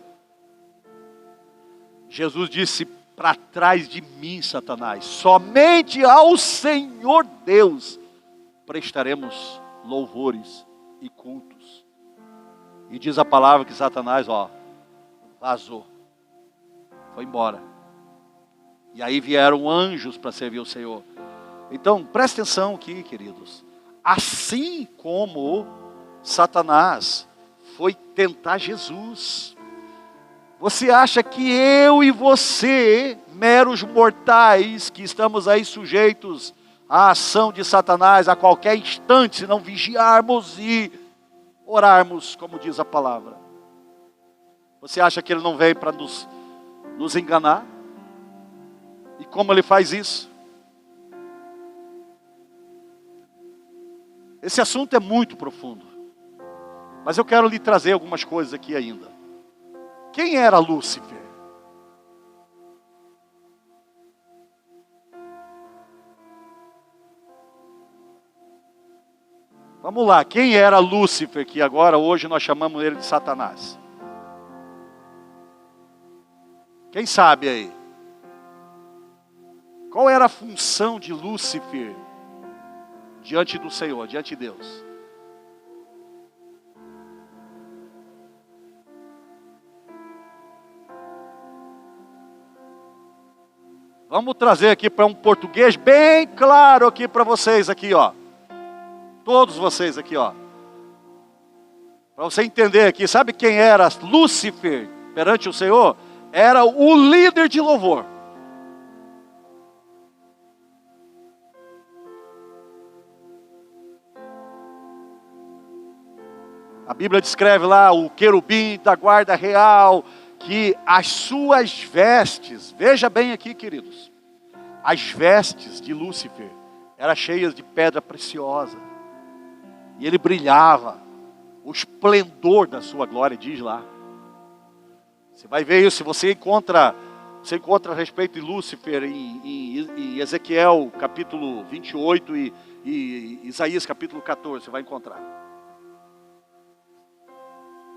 Jesus disse: para trás de mim, Satanás, somente ao Senhor Deus prestaremos louvores e cultos. E diz a palavra que Satanás, vazou, foi embora. E aí vieram anjos para servir o Senhor. Então, presta atenção aqui, queridos. Assim como Satanás foi tentar Jesus, você acha que eu e você, meros mortais, que estamos aí sujeitos à ação de Satanás a qualquer instante, se não vigiarmos e orarmos, como diz a palavra, você acha que ele não vem para nos enganar? E como ele faz isso? Esse assunto é muito profundo, mas eu quero lhe trazer algumas coisas aqui ainda. Quem era Lúcifer? Vamos lá, quem era Lúcifer, que agora hoje nós chamamos ele de Satanás? Quem sabe aí? Qual era a função de Lúcifer diante do Senhor, diante de Deus? Vamos trazer aqui para um português bem claro aqui para vocês aqui, todos vocês aqui, para você entender aqui. Sabe quem era Lúcifer perante o Senhor? Era o líder de louvor. A Bíblia descreve lá o querubim da guarda real, que as suas vestes, veja bem aqui, queridos, as vestes de Lúcifer eram cheias de pedra preciosa, e ele brilhava, o esplendor da sua glória, diz lá. Você vai ver isso, você encontra a respeito de Lúcifer em Ezequiel capítulo 28 e Isaías capítulo 14, você vai encontrar.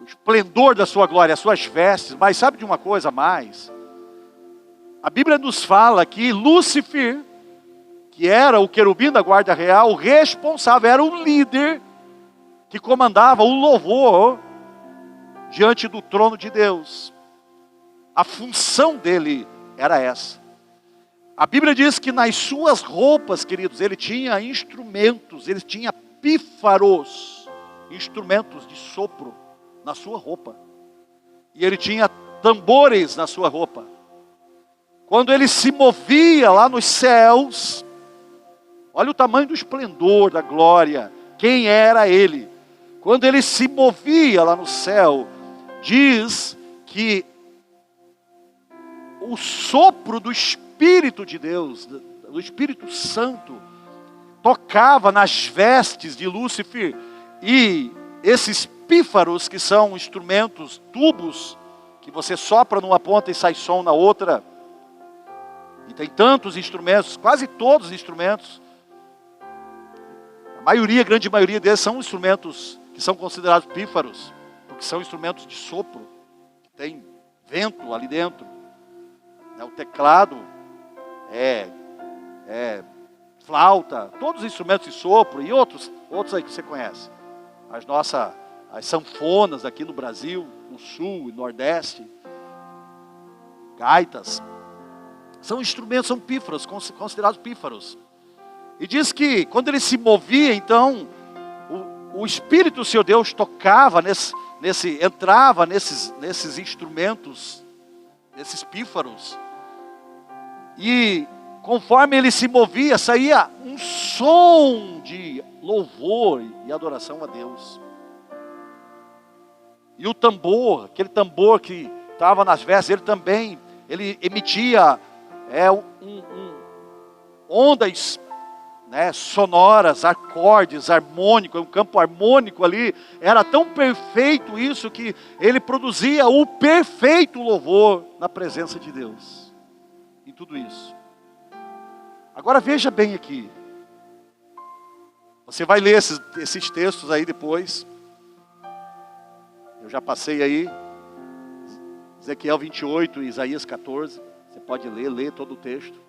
O esplendor da sua glória, as suas vestes. Mas sabe de uma coisa a mais? A Bíblia nos fala que Lúcifer, que era o querubim da guarda real, o responsável, era o líder que comandava o louvor diante do trono de Deus. A função dele era essa. A Bíblia diz que nas suas roupas, queridos, ele tinha instrumentos, ele tinha pífaros, instrumentos de sopro na sua roupa. E ele tinha tambores na sua roupa. Quando ele se movia lá nos céus, olha o tamanho do esplendor, da glória, quem era ele. Quando ele se movia lá no céu, diz que o sopro do Espírito de Deus, do Espírito Santo, tocava nas vestes de Lúcifer, e esses pífaros, que são instrumentos, tubos, que você sopra numa ponta e sai som na outra, e tem tantos instrumentos, quase todos os instrumentos, a grande maioria deles são instrumentos que são considerados pífaros, porque são instrumentos de sopro, que tem vento ali dentro. O teclado flauta, todos os instrumentos de sopro e outros aí que você conhece. As sanfonas aqui no Brasil, no sul e nordeste, gaitas, são instrumentos, são pífaros, considerados pífaros. E diz que quando ele se movia, então, o Espírito do seu Deus tocava entrava nesses instrumentos, nesses pífaros, e conforme ele se movia, saía um som de louvor e adoração a Deus. E o tambor, aquele tambor que estava nas vestes, ele também, ele emitia ondas, né, sonoras, acordes, harmônicos, um campo harmônico ali. Era tão perfeito isso que ele produzia o perfeito louvor na presença de Deus. Em tudo isso. Agora veja bem aqui. Você vai ler esses textos aí depois. Eu já passei aí. Ezequiel 28 e Isaías 14. Você pode ler todo o texto.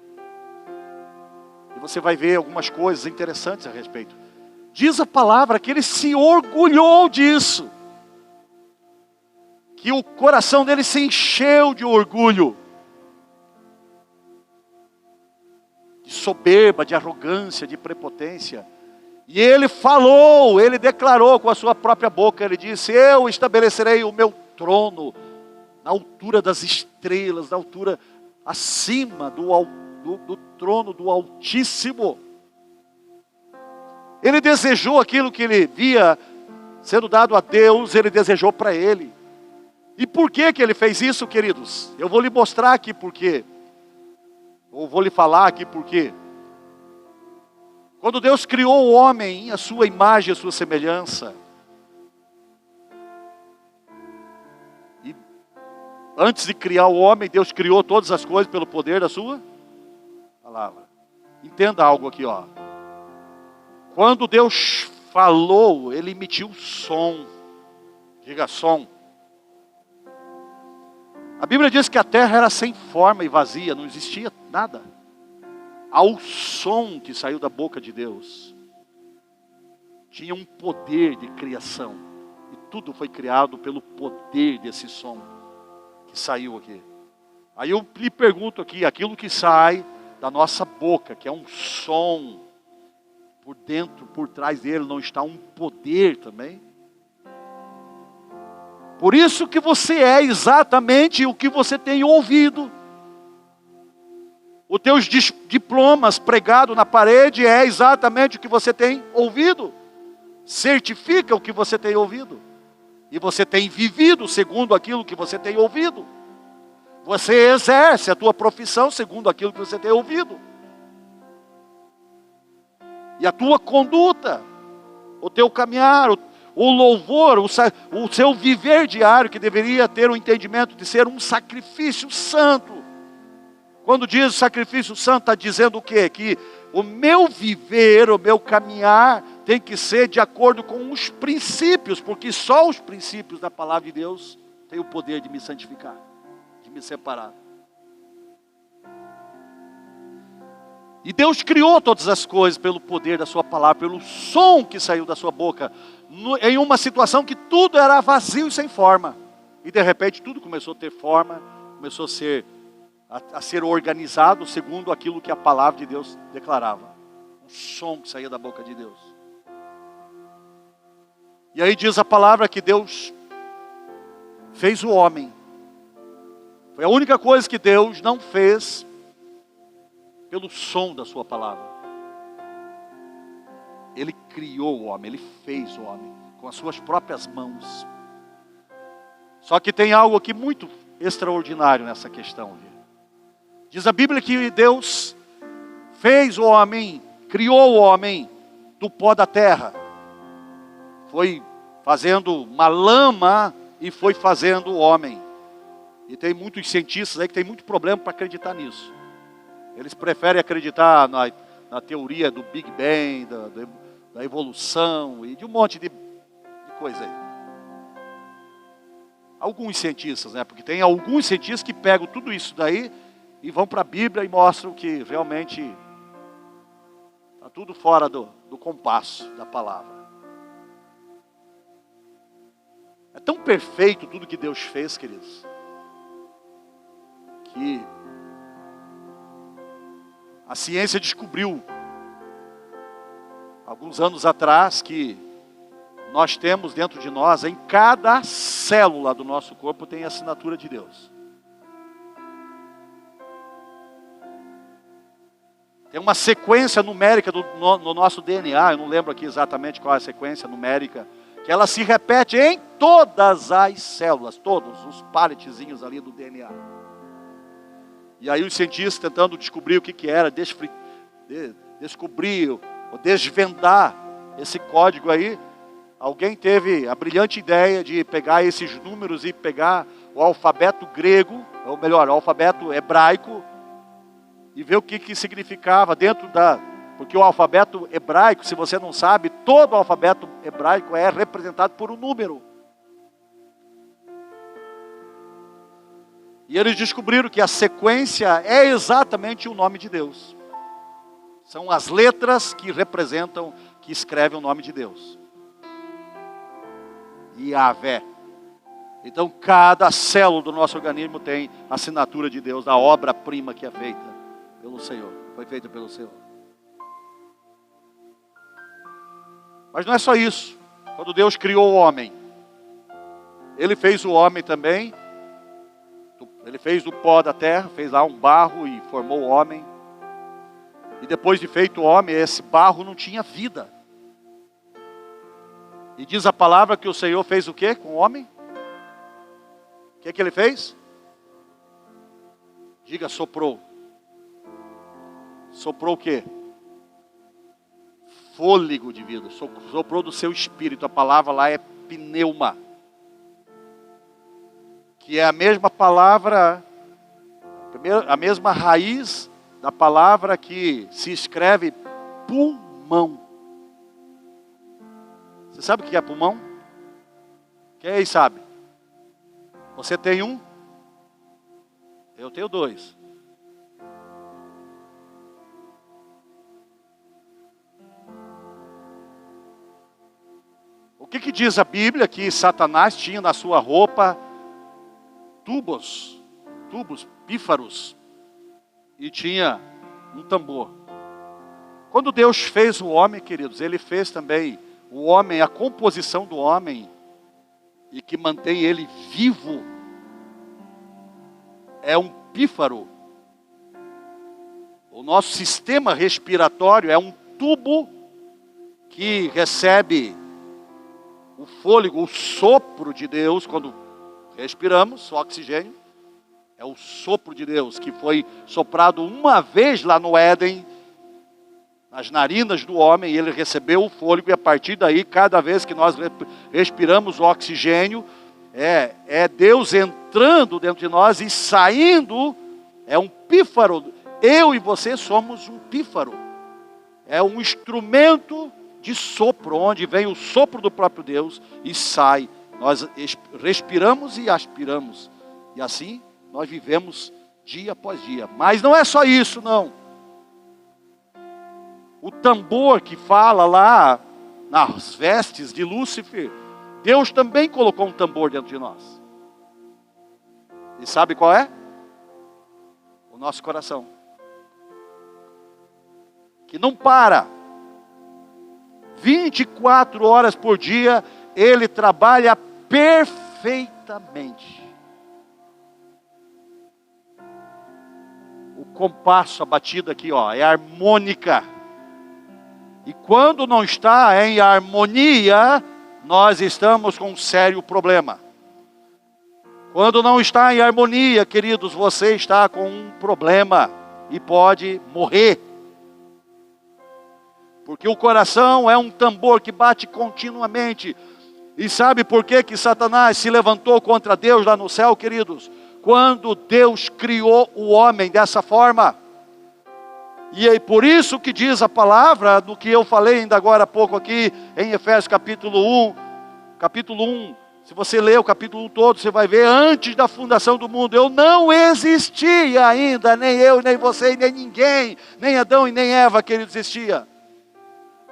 E você vai ver algumas coisas interessantes a respeito. Diz a palavra que ele se orgulhou disso. Que o coração dele se encheu de orgulho. De soberba, de arrogância, de prepotência. E ele falou, ele declarou com a sua própria boca, ele disse: eu estabelecerei o meu trono na altura das estrelas, na altura acima do trono do Altíssimo. Ele desejou aquilo que ele via sendo dado a Deus, ele desejou para ele. E por que ele fez isso, queridos? Eu vou lhe mostrar aqui por quê. Ou vou lhe falar aqui por quê. Quando Deus criou o homem, a sua imagem, a sua semelhança, e antes de criar o homem, Deus criou todas as coisas pelo poder da sua palavra. Entenda algo aqui, ó. Quando Deus falou, ele emitiu som. Diga som. A Bíblia diz que a terra era sem forma e vazia, não existia nada. Ao som que saiu da boca de Deus, tinha um poder de criação. E tudo foi criado pelo poder desse som que saiu aqui. Aí eu lhe pergunto aqui, aquilo que sai da nossa boca, que é um som, por dentro, por trás dele, não está um poder também? Por isso que você é exatamente o que você tem ouvido. Os teus diplomas pregados na parede é exatamente o que você tem ouvido. Certifica o que você tem ouvido. E você tem vivido segundo aquilo que você tem ouvido. Você exerce a tua profissão segundo aquilo que você tem ouvido. E a tua conduta, o teu caminhar, o louvor, o seu viver diário, que deveria ter o entendimento de ser um sacrifício santo. Quando diz sacrifício santo, está dizendo o quê? Que o meu viver, o meu caminhar, tem que ser de acordo com os princípios, porque só os princípios da palavra de Deus têm o poder de me santificar, de me separar. E Deus criou todas as coisas pelo poder da sua palavra, pelo som que saiu da sua boca, em uma situação que tudo era vazio e sem forma. E de repente tudo começou a ter forma, começou a ser organizado segundo aquilo que a palavra de Deus declarava. Um som que saía da boca de Deus. E aí diz a palavra que Deus fez o homem. Foi a única coisa que Deus não fez pelo som da sua palavra. Ele criou o homem, ele fez o homem com as suas próprias mãos. Só que tem algo aqui muito extraordinário nessa questão. Diz a Bíblia que Deus fez o homem, criou o homem do pó da terra. Foi fazendo uma lama e foi fazendo o homem. E tem muitos cientistas aí que tem muito problema para acreditar nisso. Eles preferem acreditar na teoria do Big Bang, da evolução e de um monte de coisa aí. Alguns cientistas, né? Porque tem alguns cientistas que pegam tudo isso daí e vão para a Bíblia e mostram que realmente está tudo fora do compasso da palavra. É tão perfeito tudo que Deus fez, queridos, que a ciência descobriu, alguns anos atrás, que nós temos dentro de nós, em cada célula do nosso corpo tem a assinatura de Deus. Tem uma sequência numérica no nosso DNA, eu não lembro aqui exatamente qual é a sequência numérica que ela se repete em todas as células, todos os paletzinhos ali do DNA. E aí os cientistas tentando descobrir o que era, descobrir ou desvendar esse código aí, alguém teve a brilhante ideia de pegar esses números e pegar o alfabeto grego, ou melhor, o alfabeto hebraico, e ver o que significava dentro da... Porque o alfabeto hebraico, se você não sabe, todo o alfabeto hebraico é representado por um número. E eles descobriram que a sequência é exatamente o nome de Deus. São as letras que representam, que escrevem o nome de Deus. Yahvé. Então cada célula do nosso organismo tem a assinatura de Deus, da obra-prima que é feita pelo Senhor. Foi feita pelo Senhor. Mas não é só isso. Quando Deus criou o homem, Ele fez o homem também. Ele fez do pó da terra, fez lá um barro e formou o homem. E depois de feito o homem, esse barro não tinha vida. E diz a palavra que o Senhor fez o quê com o homem? O que Ele fez? Diga, soprou. Soprou o quê? Fôlego de vida. Soprou do seu espírito. A palavra lá é pneuma. Que é a mesma palavra, a mesma raiz da palavra que se escreve pulmão. Você sabe o que é pulmão? Quem aí sabe? Você tem um? Eu tenho dois. O que diz a Bíblia que Satanás tinha na sua roupa? Tubos, pífaros, e tinha um tambor. Quando Deus fez o homem, queridos, Ele fez também o homem, a composição do homem, e que mantém ele vivo, é um pífaro. O nosso sistema respiratório é um tubo que recebe o fôlego, o sopro de Deus, quando respiramos, o oxigênio, é o sopro de Deus, que foi soprado uma vez lá no Éden, nas narinas do homem, e ele recebeu o fôlego, e a partir daí, cada vez que nós respiramos o oxigênio, é Deus entrando dentro de nós e saindo, é um pífaro. Eu e você somos um pífaro, é um instrumento de sopro, onde vem o sopro do próprio Deus e sai. Nós respiramos e aspiramos. E assim nós vivemos dia após dia. Mas não é só isso, não. O tambor que fala lá nas vestes de Lúcifer, Deus também colocou um tambor dentro de nós. E sabe qual é? O nosso coração. Que não para. 24 horas por dia, ele trabalha perfeitamente. O compasso, a batida aqui, ó, é harmônica. E quando não está em harmonia, nós estamos com um sério problema. Quando não está em harmonia, queridos, você está com um problema e pode morrer. Porque o coração é um tambor que bate continuamente. E sabe por que Satanás se levantou contra Deus lá no céu, queridos? Quando Deus criou o homem dessa forma. E é por isso que diz a palavra, do que eu falei ainda agora há pouco aqui, em Efésios capítulo 1, se você ler o capítulo 1 todo, você vai ver, antes da fundação do mundo, eu não existia ainda, nem eu, nem você, nem ninguém, nem Adão e nem Eva, queridos, existia.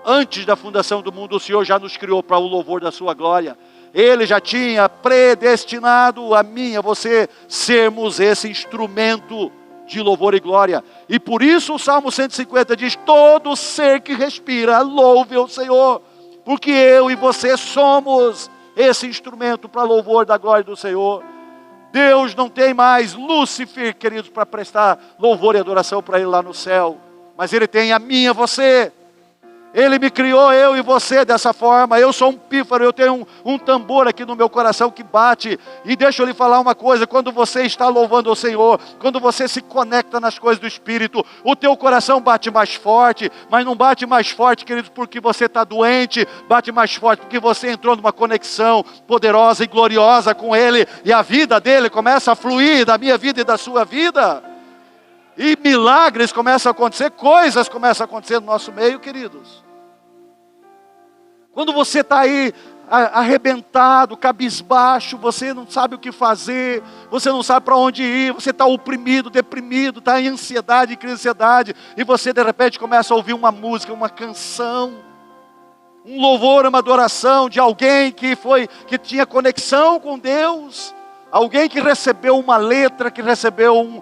Antes da fundação do mundo, o Senhor já nos criou para o louvor da sua glória. Ele já tinha predestinado a mim, a você, sermos esse instrumento de louvor e glória. E por isso o Salmo 150 diz, todo ser que respira, louve o Senhor. Porque eu e você somos esse instrumento para louvor da glória do Senhor. Deus não tem mais Lúcifer, queridos, para prestar louvor e adoração para Ele lá no céu. Mas Ele tem a mim e a você. Ele me criou, eu e você, dessa forma. Eu sou um pífaro, eu tenho um tambor aqui no meu coração que bate. E deixa eu lhe falar uma coisa, quando você está louvando ao Senhor, quando você se conecta nas coisas do Espírito, o teu coração bate mais forte, mas não bate mais forte, queridos, porque você está doente, bate mais forte porque você entrou numa conexão poderosa e gloriosa com Ele, e a vida dele começa a fluir da minha vida e da sua vida. E milagres começam a acontecer, coisas começam a acontecer no nosso meio, queridos. Quando você está aí arrebentado, cabisbaixo, você não sabe o que fazer, você não sabe para onde ir, você está oprimido, deprimido, está em ansiedade, crise de ansiedade, e você de repente começa a ouvir uma música, uma canção, um louvor, uma adoração de alguém que tinha conexão com Deus. Alguém que recebeu uma letra, que recebeu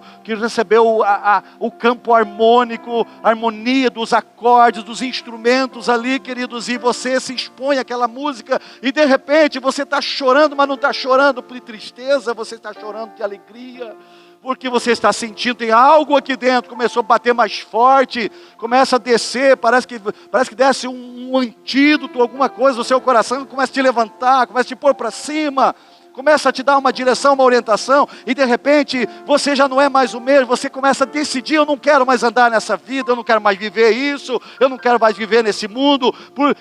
o campo harmônico, a harmonia dos acordes, dos instrumentos ali, queridos, e você se expõe àquela música, e de repente você está chorando, mas não está chorando por tristeza, você está chorando de alegria, porque você está sentindo, tem algo aqui dentro, começou a bater mais forte, começa a descer, parece que desce um antídoto, alguma coisa no seu coração, começa a te levantar, começa a te pôr para cima, começa a te dar uma direção, uma orientação, e de repente você já não é mais o mesmo, você começa a decidir, eu não quero mais andar nessa vida, eu não quero mais viver isso, eu não quero mais viver nesse mundo,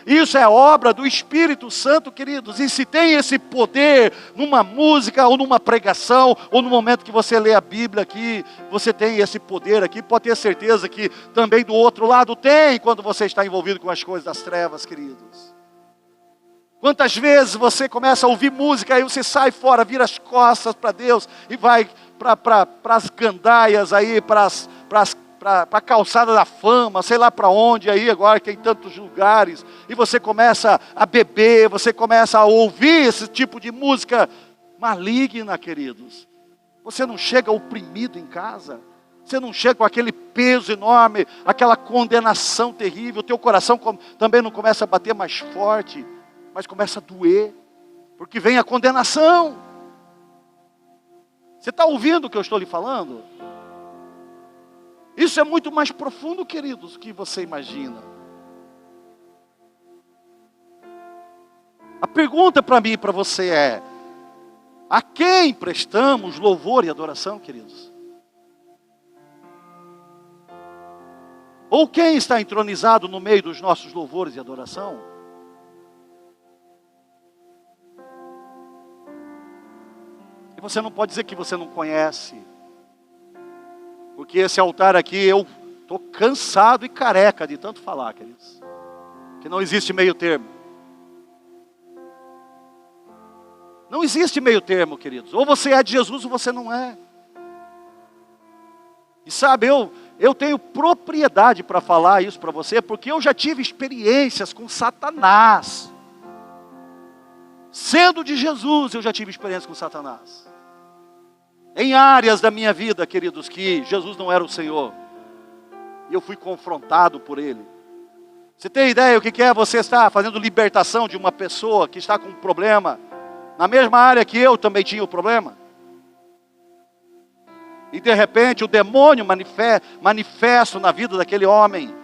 isso é obra do Espírito Santo, queridos, e se tem esse poder numa música, ou numa pregação, ou no momento que você lê a Bíblia aqui, você tem esse poder aqui, pode ter certeza que também do outro lado tem, quando você está envolvido com as coisas das trevas, queridos. Quantas vezes você começa a ouvir música, aí você sai fora, vira as costas para Deus e vai para as gandaias aí, para a calçada da fama, sei lá para onde aí agora, que tem tantos lugares, e você começa a beber, você começa a ouvir esse tipo de música maligna, queridos. Você não chega oprimido em casa, você não chega com aquele peso enorme, aquela condenação terrível, o teu coração também não começa a bater mais forte, mas começa a doer, porque vem a condenação. Você está ouvindo o que eu estou lhe falando? Isso é muito mais profundo, queridos, do que você imagina. A pergunta para mim e para você é: a quem prestamos louvor e adoração, queridos? Ou quem está entronizado no meio dos nossos louvores e adoração? E você não pode dizer que você não conhece, porque esse altar aqui, eu estou cansado e careca de tanto falar, queridos, que não existe meio termo. Não existe meio termo, queridos. Ou você é de Jesus ou você não é. E sabe, eu tenho propriedade para falar isso para você, porque eu já tive experiências com Satanás. Sendo de Jesus, eu já tive experiência com Satanás. Em áreas da minha vida, queridos, que Jesus não era o Senhor. E eu fui confrontado por Ele. Você tem ideia o que é você estar fazendo libertação de uma pessoa que está com um problema, na mesma área que eu também tinha o problema? E de repente o demônio manifesto na vida daquele homem.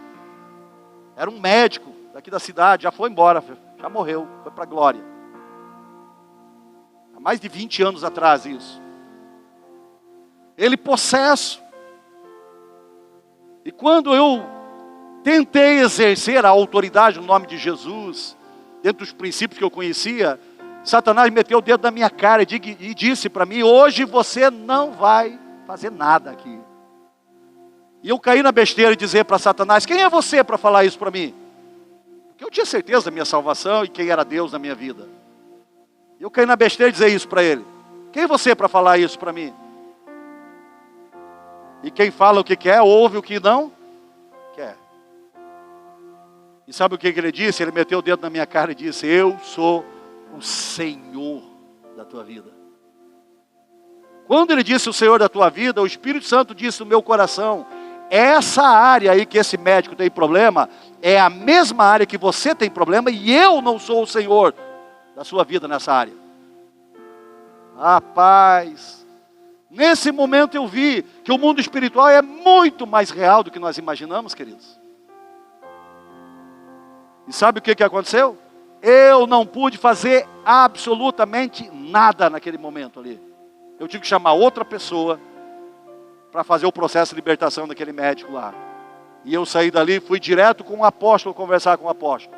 Era um médico daqui da cidade, já foi embora, já morreu, foi para a glória. Há mais de 20 anos atrás isso. Ele possesso. E quando eu tentei exercer a autoridade no nome de Jesus, dentro dos princípios que eu conhecia, Satanás meteu o dedo na minha cara e disse para mim: hoje você não vai fazer nada aqui. E eu caí na besteira de dizer para Satanás: quem é você para falar isso para mim? Porque eu tinha certeza da minha salvação e quem era Deus na minha vida. E eu caí na besteira de dizer isso para ele: quem é você para falar isso para mim? E quem fala o que quer, ouve o que não quer. E sabe o que ele disse? Ele meteu o dedo na minha cara e disse: eu sou o Senhor da tua vida. Quando ele disse o Senhor da tua vida, o Espírito Santo disse no meu coração: essa área aí que esse médico tem problema, é a mesma área que você tem problema, e eu não sou o Senhor da sua vida nessa área. Rapaz, nesse momento eu vi que o mundo espiritual é muito mais real do que nós imaginamos, queridos. E sabe o que aconteceu? Eu não pude fazer absolutamente nada naquele momento ali. Eu tive que chamar outra pessoa para fazer o processo de libertação daquele médico lá. E eu saí dali, fui direto com o apóstolo conversar com o apóstolo.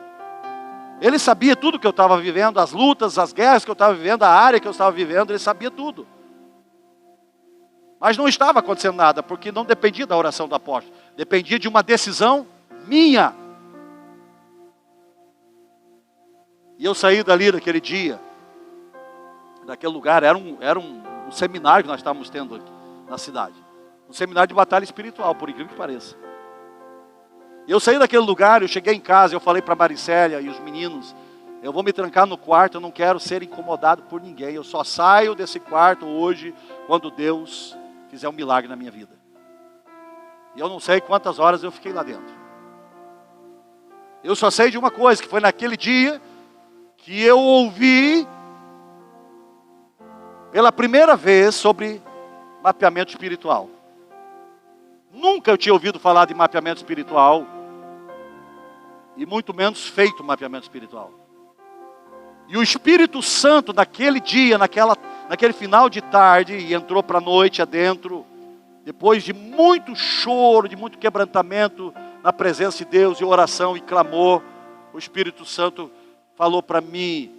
Ele sabia tudo que eu estava vivendo, as lutas, as guerras que eu estava vivendo, a área que eu estava vivendo, ele sabia tudo. Mas não estava acontecendo nada, porque não dependia da oração do apóstolo. Dependia de uma decisão minha. E eu saí dali daquele dia, daquele lugar, era um seminário que nós estávamos tendo aqui na cidade. Um seminário de batalha espiritual, por incrível que pareça. E eu saí daquele lugar, eu cheguei em casa, eu falei para a Maricélia e os meninos, eu vou me trancar no quarto, eu não quero ser incomodado por ninguém. Eu só saio desse quarto hoje, quando Deus fizer um milagre na minha vida. E eu não sei quantas horas eu fiquei lá dentro. Eu só sei de uma coisa, que foi naquele dia que eu ouvi pela primeira vez sobre mapeamento espiritual. Nunca eu tinha ouvido falar de mapeamento espiritual e muito menos feito mapeamento espiritual. E o Espírito Santo naquele dia, naquele final de tarde, e entrou para a noite adentro, depois de muito choro, de muito quebrantamento na presença de Deus e oração e clamor, o Espírito Santo falou para mim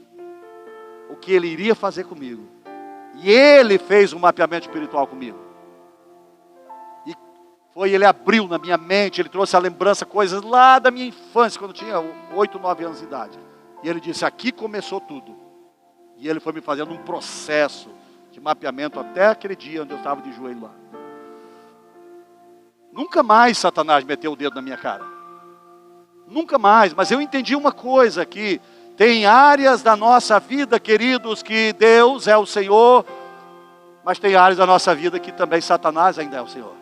o que Ele iria fazer comigo. E Ele fez um mapeamento espiritual comigo. E Ele abriu na minha mente, Ele trouxe à lembrança coisas lá da minha infância, quando eu tinha 8, 9 anos de idade. E Ele disse, aqui começou tudo. E Ele foi me fazendo um processo de mapeamento até aquele dia onde eu estava de joelho lá. Nunca mais Satanás meteu o dedo na minha cara. Nunca mais, mas eu entendi uma coisa aqui. Tem áreas da nossa vida, queridos, que Deus é o Senhor, mas tem áreas da nossa vida que também Satanás ainda é o Senhor.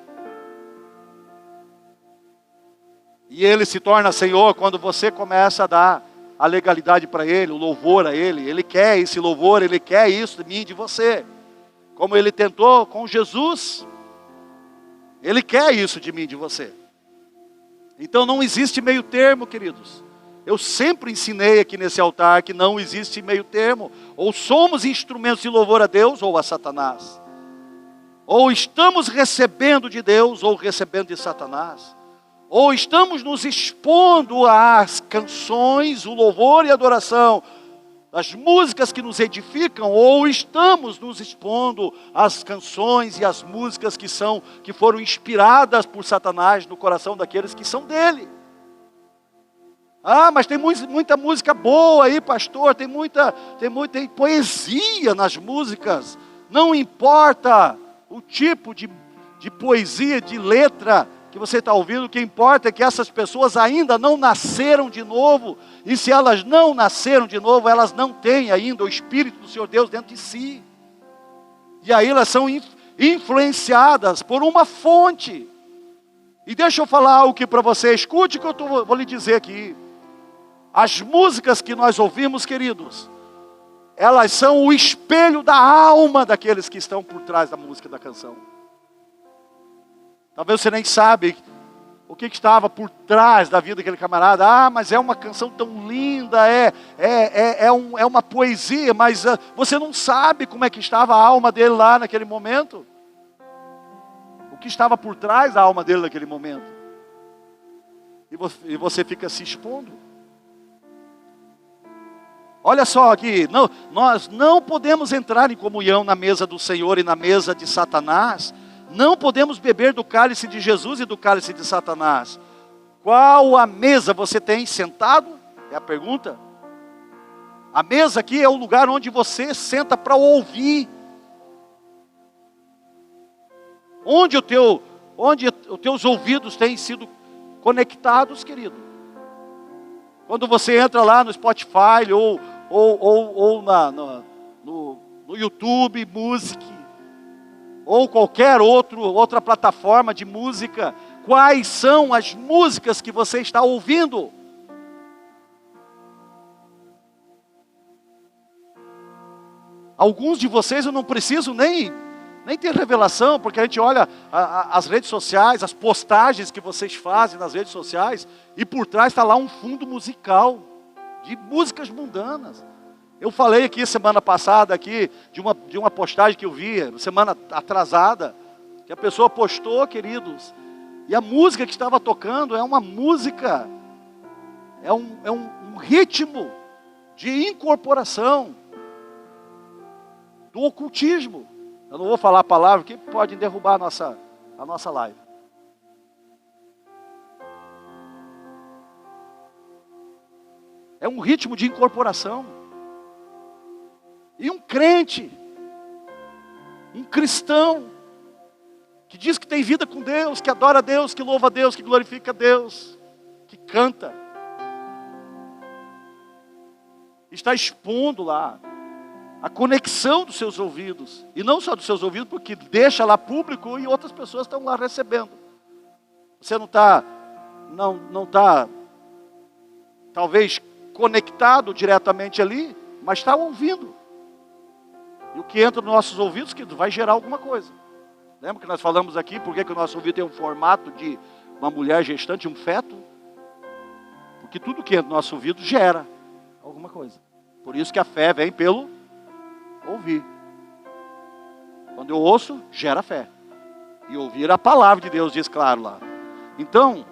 E Ele se torna Senhor quando você começa a dar a legalidade para Ele, o louvor a Ele. Ele quer esse louvor, Ele quer isso de mim e de você. Como Ele tentou com Jesus, Ele quer isso de mim e de você. Então não existe meio termo, queridos. Eu sempre ensinei aqui nesse altar que não existe meio termo. Ou somos instrumentos de louvor a Deus ou a Satanás. Ou estamos recebendo de Deus ou recebendo de Satanás. Ou estamos nos expondo às canções, o louvor e a adoração, as músicas que nos edificam, ou estamos nos expondo às canções e às músicas que foram inspiradas por Satanás no coração daqueles que são dele. Ah, mas tem muita música boa aí, pastor, tem poesia nas músicas. Não importa o tipo de poesia, de letra que você está ouvindo, o que importa é que essas pessoas ainda não nasceram de novo. E se elas não nasceram de novo, elas não têm ainda o Espírito do Senhor Deus dentro de si. E aí elas são influenciadas por uma fonte. E deixa eu falar algo aqui para você, escute o que eu vou lhe dizer aqui. As músicas que nós ouvimos, queridos, elas são o espelho da alma daqueles que estão por trás da música, da canção. Talvez você nem sabe o que estava por trás da vida daquele camarada. Ah, mas é uma canção tão linda, é uma poesia, mas você não sabe como é que estava a alma dele lá naquele momento. O que estava por trás da alma dele naquele momento. E você fica se expondo. Olha só aqui, nós não podemos entrar em comunhão na mesa do Senhor e na mesa de Satanás. Não podemos beber do cálice de Jesus e do cálice de Satanás. Qual a mesa você tem sentado? É a pergunta. A mesa aqui é o lugar onde você senta para ouvir. Onde os teus ouvidos têm sido conectados, querido. Quando você entra lá no Spotify ou no YouTube Music, ou qualquer outra plataforma de música, quais são as músicas que você está ouvindo? Alguns de vocês eu não preciso nem Nem tem revelação, porque a gente olha as redes sociais, as postagens que vocês fazem nas redes sociais, e por trás está lá um fundo musical, de músicas mundanas. Eu falei aqui semana passada aqui, de uma postagem que eu vi, semana atrasada, que a pessoa postou, queridos, e a música que estava tocando é uma música, é um ritmo de incorporação do ocultismo. Eu não vou falar a palavra que pode derrubar a nossa live. É um ritmo de incorporação. E um crente, um cristão, que diz que tem vida com Deus, que adora a Deus, que louva a Deus, que glorifica a Deus, que canta, está expondo lá a conexão dos seus ouvidos, e não só dos seus ouvidos, porque deixa lá público e outras pessoas estão lá recebendo. Você não está, talvez, conectado diretamente ali, mas está ouvindo. E o que entra nos nossos ouvidos que vai gerar alguma coisa. Lembra que nós falamos aqui, por que o nosso ouvido tem um formato de uma mulher gestante, um feto? Porque tudo que entra no nosso ouvido gera alguma coisa. Por isso que a fé vem pelo ouvir. Quando eu ouço, gera fé. E ouvir a palavra de Deus, diz claro lá. Então,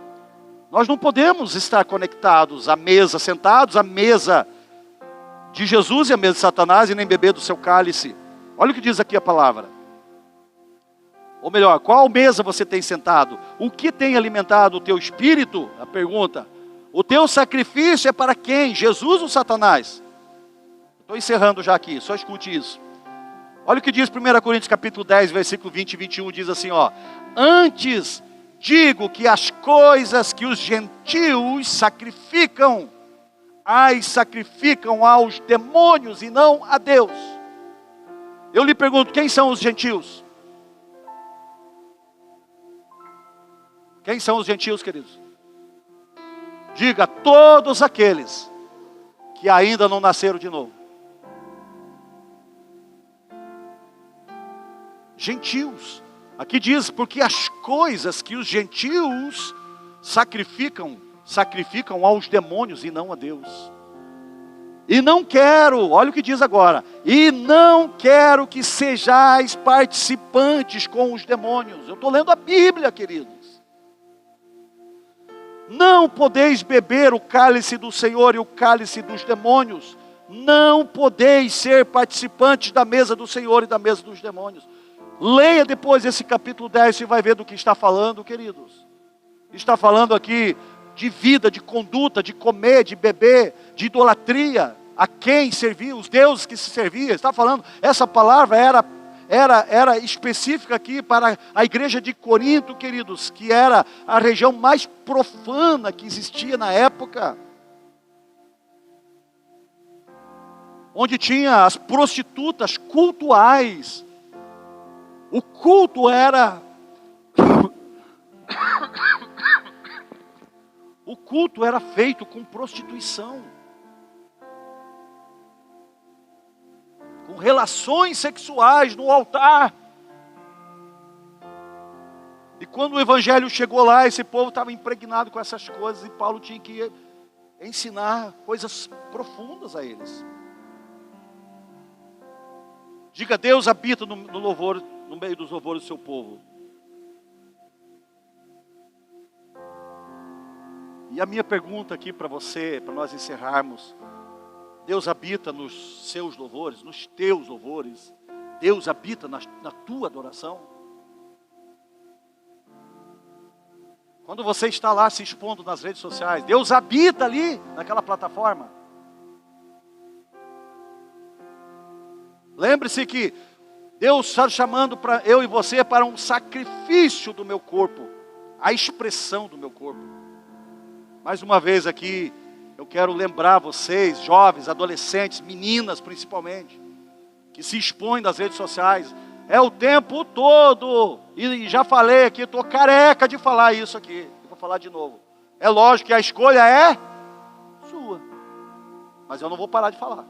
nós não podemos estar conectados à mesa, sentados à mesa de Jesus e à mesa de Satanás, e nem beber do seu cálice. Olha o que diz aqui a palavra. Ou melhor, qual mesa você tem sentado? O que tem alimentado o teu espírito? A pergunta. O teu sacrifício é para quem? Jesus ou Satanás? Estou encerrando já aqui, só escute isso. Olha o que diz 1 Coríntios capítulo 10, versículo 20 e 21, diz assim, ó. Antes digo que as coisas que os gentios sacrificam, sacrificam aos demônios e não a Deus. Eu lhe pergunto, quem são os gentios? Quem são os gentios, queridos? Diga, todos aqueles que ainda não nasceram de novo. Gentios. Aqui diz, porque as coisas que os gentios sacrificam aos demônios e não a Deus. E não quero, olha o que diz agora, e não quero que sejais participantes com os demônios. Eu estou lendo a Bíblia, queridos. Não podeis beber o cálice do Senhor e o cálice dos demônios. Não podeis ser participantes da mesa do Senhor e da mesa dos demônios. Leia depois esse capítulo 10, você vai ver do que está falando, queridos. Está falando aqui de vida, de conduta, de comer, de beber, de idolatria. A quem servia, os deuses que se servia. Está falando, essa palavra era específica aqui para a igreja de Corinto, queridos, que era a região mais profana que existia na época. Onde tinha as prostitutas cultuais. O culto era... O culto era feito com prostituição. Com relações sexuais no altar. E quando o evangelho chegou lá, esse povo estava impregnado com essas coisas, e Paulo tinha que ensinar coisas profundas a eles. Diga, Deus habita no louvor, no meio dos louvores do seu povo. E a minha pergunta aqui para você, para nós encerrarmos: Deus habita nos seus louvores, nos teus louvores? Deus habita na tua adoração? Quando você está lá se expondo nas redes sociais, Deus habita ali, naquela plataforma? Lembre-se que Deus está chamando para eu e você para um sacrifício do meu corpo, a expressão do meu corpo. Mais uma vez aqui, eu quero lembrar vocês, jovens, adolescentes, meninas principalmente, que se expõem nas redes sociais, é o tempo todo, e já falei aqui, estou careca de falar isso aqui, eu vou falar de novo. É lógico que a escolha é sua, mas eu não vou parar de falar.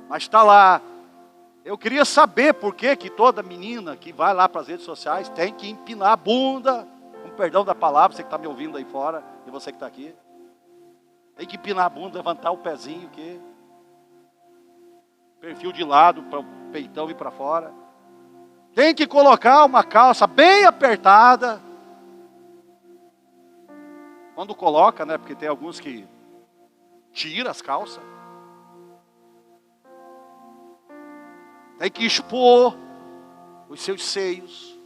Mas está lá, Eu queria saber por que toda menina que vai lá para as redes sociais tem que empinar a bunda, com perdão da palavra, você que está me ouvindo aí fora, e você que está aqui. Tem que empinar a bunda, levantar o pezinho aqui. Perfil de lado, para o peitão ir para fora. Tem que colocar uma calça bem apertada. Quando coloca, né? Porque tem alguns que tiram as calças. Tem que expor os seus seios.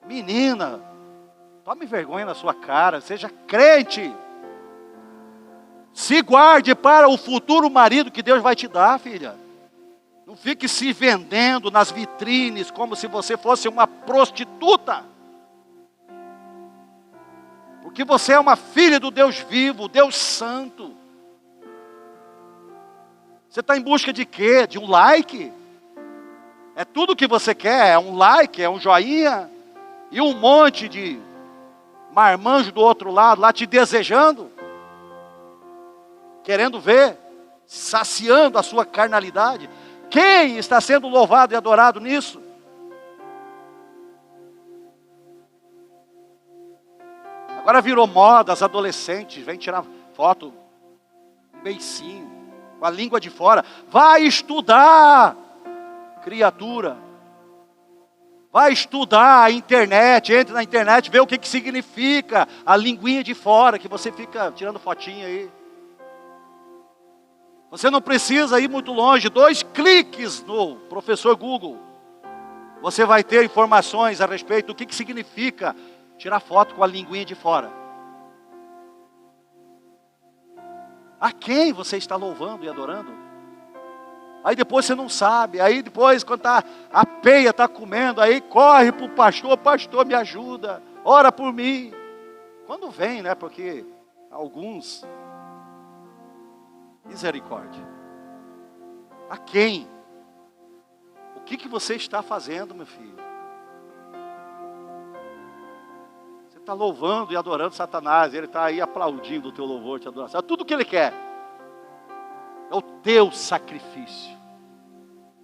Menina, tome vergonha na sua cara, seja crente. Se guarde para o futuro marido que Deus vai te dar, filha. Não fique se vendendo nas vitrines como se você fosse uma prostituta. Porque você é uma filha do Deus vivo, Deus santo. Você está em busca de quê? De um like? É tudo que você quer, é um like, é um joinha. E um monte de marmanjo do outro lado lá te desejando. Querendo ver, saciando a sua carnalidade. Quem está sendo louvado e adorado nisso? Agora virou moda, as adolescentes vêm tirar foto, um beicinho, com a língua de fora. Vai estudar, criatura. Vai estudar a internet, entre na internet, vê o que significa a linguinha de fora, que você fica tirando fotinha aí. Você não precisa ir muito longe, 2 cliques no professor Google. Você vai ter informações a respeito do que significa tirar foto com a linguinha de fora. A quem você está louvando e adorando? Aí depois você não sabe, aí depois quando a peia está comendo, aí corre para o pastor, pastor me ajuda, ora por mim. Quando vem, né, porque alguns... Misericórdia. A quem? O que você está fazendo, meu filho? Você está louvando e adorando Satanás. Ele está aí aplaudindo o teu louvor, te adoração. É tudo o que ele quer. É o teu sacrifício.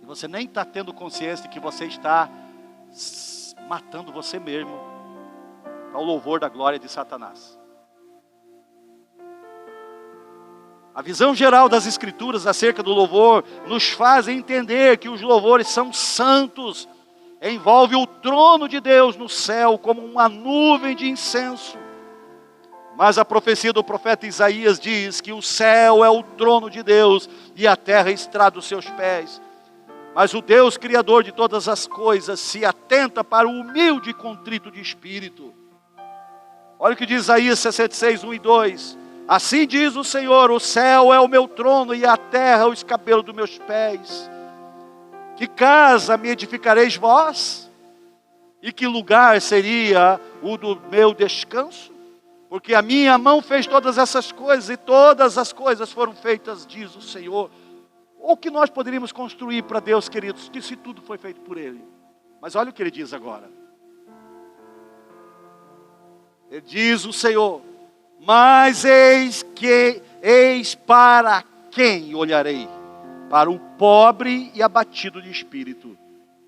E você nem está tendo consciência de que você está matando você mesmo ao louvor da glória de Satanás. A visão geral das Escrituras acerca do louvor nos faz entender que os louvores são santos. Envolve o trono de Deus no céu como uma nuvem de incenso. Mas a profecia do profeta Isaías diz que o céu é o trono de Deus e a terra estrada os seus pés. Mas o Deus Criador de todas as coisas se atenta para o humilde e contrito de espírito. Olha o que diz Isaías 66, 1 e 2. Assim diz o Senhor, o céu é o meu trono e a terra o escabelo dos meus pés. Que casa me edificareis vós? E que lugar seria o do meu descanso? Porque a minha mão fez todas essas coisas e todas as coisas foram feitas, diz o Senhor. O que nós poderíamos construir para Deus, queridos, que se tudo foi feito por Ele? Mas olha o que Ele diz agora. Ele diz o Senhor, mas eis para quem olharei? Para o pobre e abatido de espírito,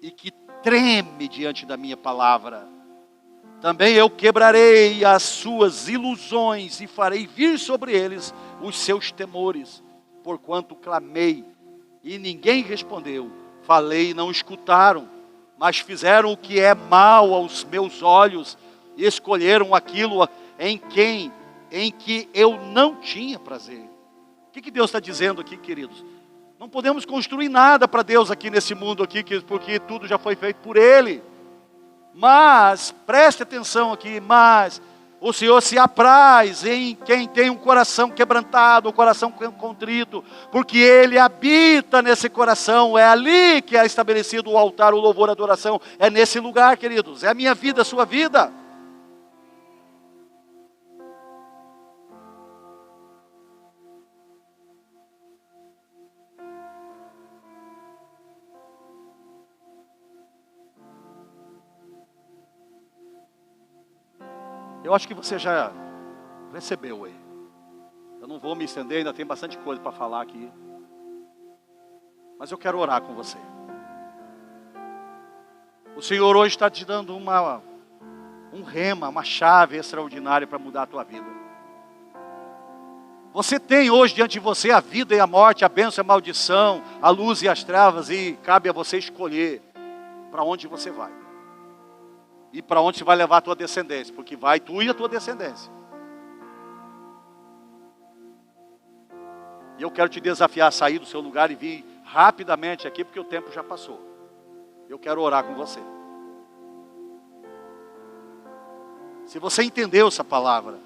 e que treme diante da minha palavra. Também eu quebrarei as suas ilusões e farei vir sobre eles os seus temores. Porquanto clamei e ninguém respondeu, falei e não escutaram, mas fizeram o que é mal aos meus olhos e escolheram aquilo em que eu não tinha prazer. O que Deus está dizendo aqui, queridos? Não podemos construir nada para Deus aqui nesse mundo aqui, porque tudo já foi feito por Ele. Mas, preste atenção aqui, mas o Senhor se apraz em quem tem um coração quebrantado, um coração contrito, porque Ele habita nesse coração, é ali que é estabelecido o altar, o louvor, a adoração, é nesse lugar, queridos, é a minha vida, a sua vida. Eu acho que você já recebeu aí. Eu não vou me estender, ainda tem bastante coisa para falar aqui. Mas eu quero orar com você. O Senhor hoje está te dando um rema, uma chave extraordinária para mudar a tua vida. Você tem hoje diante de você a vida e a morte, a bênção e a maldição, a luz e as trevas, e cabe a você escolher para onde você vai. E para onde você vai levar a tua descendência, porque vai tu e a tua descendência. E eu quero te desafiar a sair do seu lugar e vir rapidamente aqui, porque o tempo já passou. Eu quero orar com você. Se você entendeu essa palavra,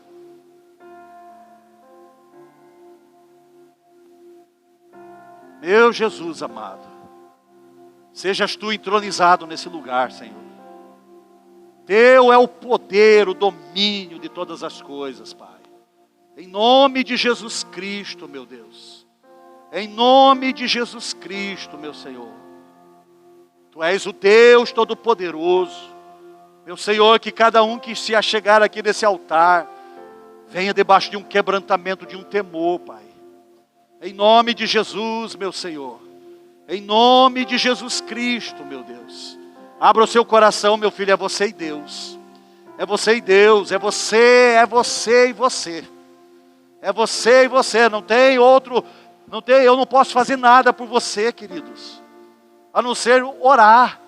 meu Jesus amado, sejas tu entronizado nesse lugar, Senhor. Teu é o poder, o domínio de todas as coisas, Pai. Em nome de Jesus Cristo, meu Deus. Em nome de Jesus Cristo, meu Senhor. Tu és o Deus Todo-Poderoso. Meu Senhor, que cada um que se achegar aqui nesse altar, venha debaixo de um quebrantamento, de um temor, Pai. Em nome de Jesus, meu Senhor. Em nome de Jesus Cristo, meu Deus. Abra o seu coração, meu filho, é você e Deus. É você e Deus, é você e você. É você e você, não tem outro, eu não posso fazer nada por você, queridos. A não ser orar.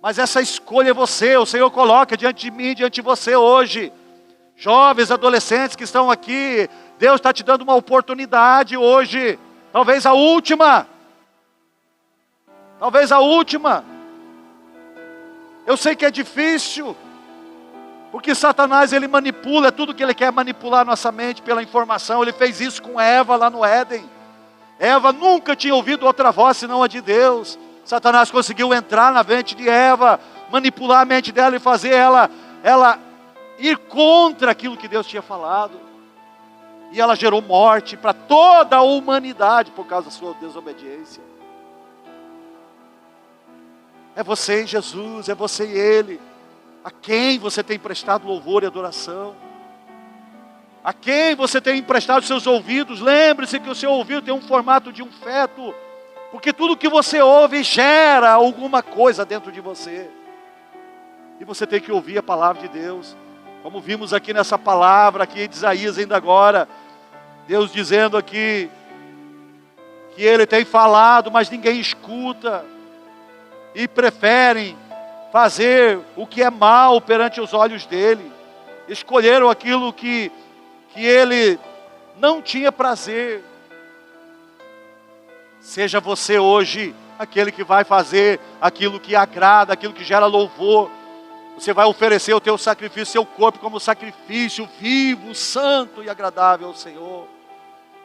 Mas essa escolha é você, o Senhor coloca diante de mim, diante de você hoje. Jovens, adolescentes que estão aqui, Deus está te dando uma oportunidade hoje. Talvez a última. Talvez a última. Eu sei que é difícil. Porque Satanás, ele manipula tudo que ele quer manipular a nossa mente pela informação. Ele fez isso com Eva lá no Éden. Eva nunca tinha ouvido outra voz senão a de Deus. Satanás conseguiu entrar na mente de Eva, manipular a mente dela e fazer ela ir contra aquilo que Deus tinha falado. E ela gerou morte para toda a humanidade por causa da sua desobediência. É você e Jesus, é você e Ele. A quem você tem prestado louvor e adoração? A quem você tem emprestado seus ouvidos? Lembre-se que o seu ouvido tem um formato de um feto. Porque tudo que você ouve gera alguma coisa dentro de você. E você tem que ouvir a palavra de Deus. Como vimos aqui nessa palavra aqui de Isaías ainda agora. Deus dizendo aqui que Ele tem falado, mas ninguém escuta. E preferem fazer o que é mal perante os olhos dele. Escolheram aquilo que Ele não tinha prazer. Seja você hoje aquele que vai fazer aquilo que agrada, aquilo que gera louvor. Você vai oferecer o teu sacrifício, seu corpo como sacrifício vivo, santo e agradável ao Senhor.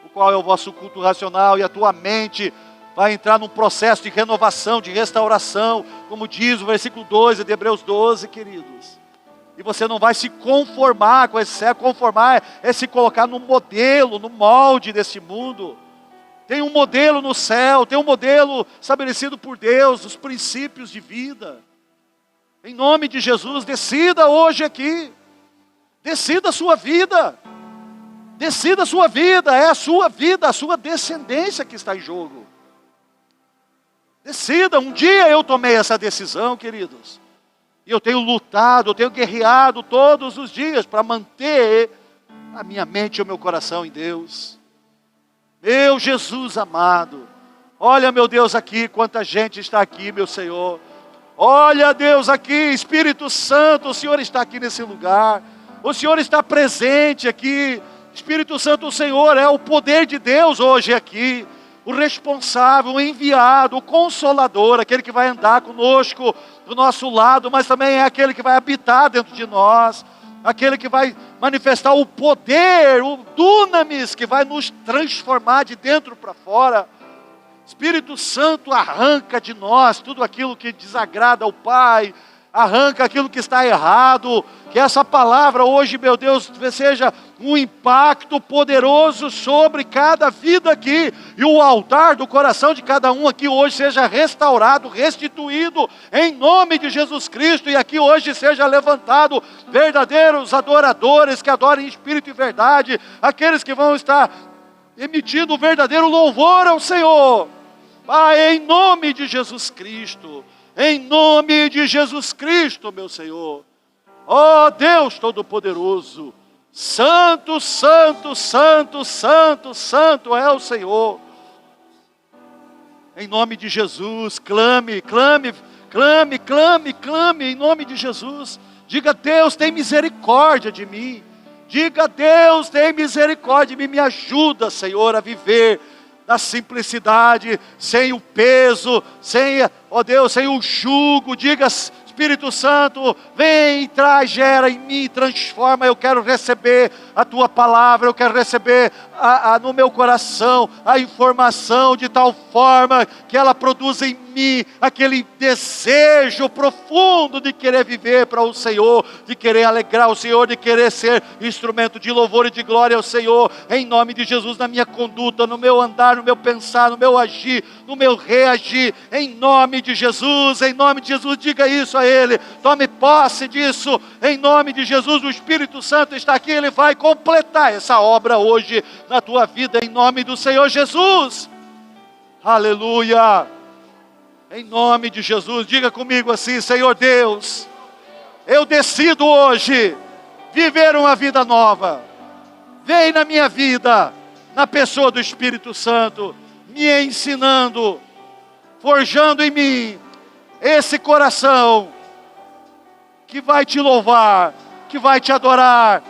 O qual é o vosso culto racional, e a tua mente vai entrar num processo de renovação, de restauração, como diz o versículo 12 de Hebreus 12, queridos. E você não vai se conformar com esse século. Conformar é se colocar no modelo, no molde desse mundo. Tem um modelo no céu, tem um modelo estabelecido por Deus, os princípios de vida. Em nome de Jesus, decida hoje aqui. Decida a sua vida. Decida a sua vida, é a sua vida, a sua descendência que está em jogo. Decida, um dia eu tomei essa decisão, queridos. E eu tenho lutado, eu tenho guerreado todos os dias para manter a minha mente e o meu coração em Deus. Meu Jesus amado, olha, meu Deus, aqui, quanta gente está aqui, meu Senhor. Olha, Deus, aqui, Espírito Santo, o Senhor está aqui nesse lugar. O Senhor está presente aqui. Espírito Santo, o Senhor é o poder de Deus hoje aqui. O responsável, o enviado, o consolador, aquele que vai andar conosco do nosso lado, mas também é aquele que vai habitar dentro de nós. Aquele que vai manifestar o poder, o dunamis, que vai nos transformar de dentro para fora. Espírito Santo, arranca de nós tudo aquilo que desagrada ao Pai, arranca aquilo que está errado. Que essa palavra hoje, meu Deus, seja um impacto poderoso sobre cada vida aqui. E o altar do coração de cada um aqui hoje seja restaurado, restituído, em nome de Jesus Cristo. E aqui hoje seja levantado verdadeiros adoradores que adorem em espírito e verdade. Aqueles que vão estar emitindo o verdadeiro louvor ao Senhor. Pai, em nome de Jesus Cristo, em nome de Jesus Cristo, meu Senhor. Ó Deus Todo-Poderoso, santo, santo, santo, santo, santo é o Senhor. Em nome de Jesus, clame, clame, clame, clame, clame, em nome de Jesus. Diga: Deus, tem misericórdia de mim. Diga: Deus, tem misericórdia de mim. Me ajuda, Senhor, a viver na simplicidade, sem o peso, sem, ó Deus, sem o jugo. Diga: Espírito Santo, vem, traz, gera em mim, transforma. Eu quero receber a Tua palavra, eu quero receber no meu coração a informação de tal forma que ela produza em mim aquele desejo profundo de querer viver para o Senhor, de querer alegrar o Senhor, de querer ser instrumento de louvor e de glória ao Senhor, em nome de Jesus, na minha conduta, no meu andar, no meu pensar, no meu agir, no meu reagir, em nome de Jesus, diga isso a Ele, tome posse disso, em nome de Jesus. O Espírito Santo está aqui, Ele vai completar essa obra hoje na tua vida, em nome do Senhor Jesus. Aleluia. Em nome de Jesus, diga comigo assim: Senhor Deus, eu decido hoje viver uma vida nova. Vem na minha vida, na pessoa do Espírito Santo, me ensinando, forjando em mim esse coração que vai te louvar, que vai te adorar,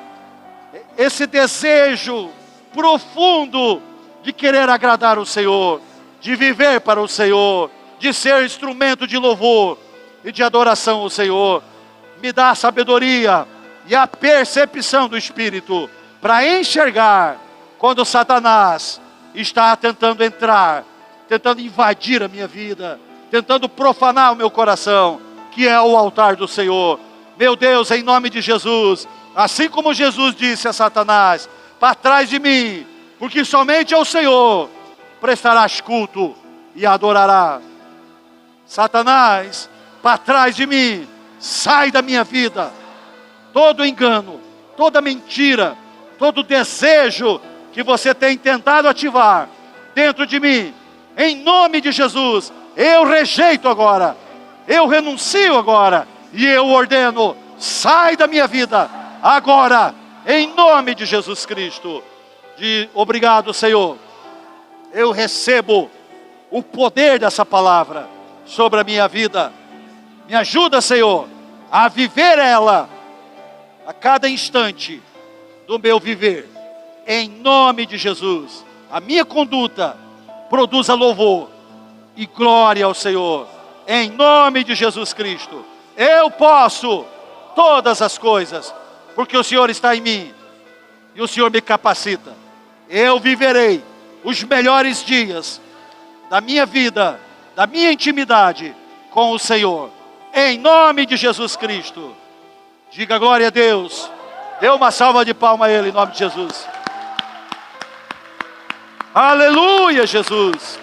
esse desejo profundo de querer agradar o Senhor, de viver para o Senhor, de ser instrumento de louvor e de adoração ao Senhor. Me dá a sabedoria e a percepção do Espírito para enxergar quando Satanás está tentando entrar, tentando invadir a minha vida, tentando profanar o meu coração, que é o altar do Senhor. Meu Deus, em nome de Jesus, assim como Jesus disse a Satanás: para trás de mim, porque somente ao Senhor prestarás culto e adorará. Satanás, para trás de mim, sai da minha vida. Todo engano, toda mentira, todo desejo que você tem tentado ativar dentro de mim, em nome de Jesus, eu rejeito agora, eu renuncio agora, e eu ordeno: sai da minha vida, agora, em nome de Jesus Cristo. Obrigado, Senhor. Eu recebo o poder dessa palavra sobre a minha vida. Me ajuda, Senhor, a viver ela a cada instante do meu viver. Em nome de Jesus, a minha conduta produza louvor e glória ao Senhor. Em nome de Jesus Cristo, eu posso todas as coisas, porque o Senhor está em mim e o Senhor me capacita. Eu viverei os melhores dias da minha vida, da minha intimidade com o Senhor, em nome de Jesus Cristo. Diga glória a Deus. Dê uma salva de palmas a Ele, em nome de Jesus. Aleluia, Jesus.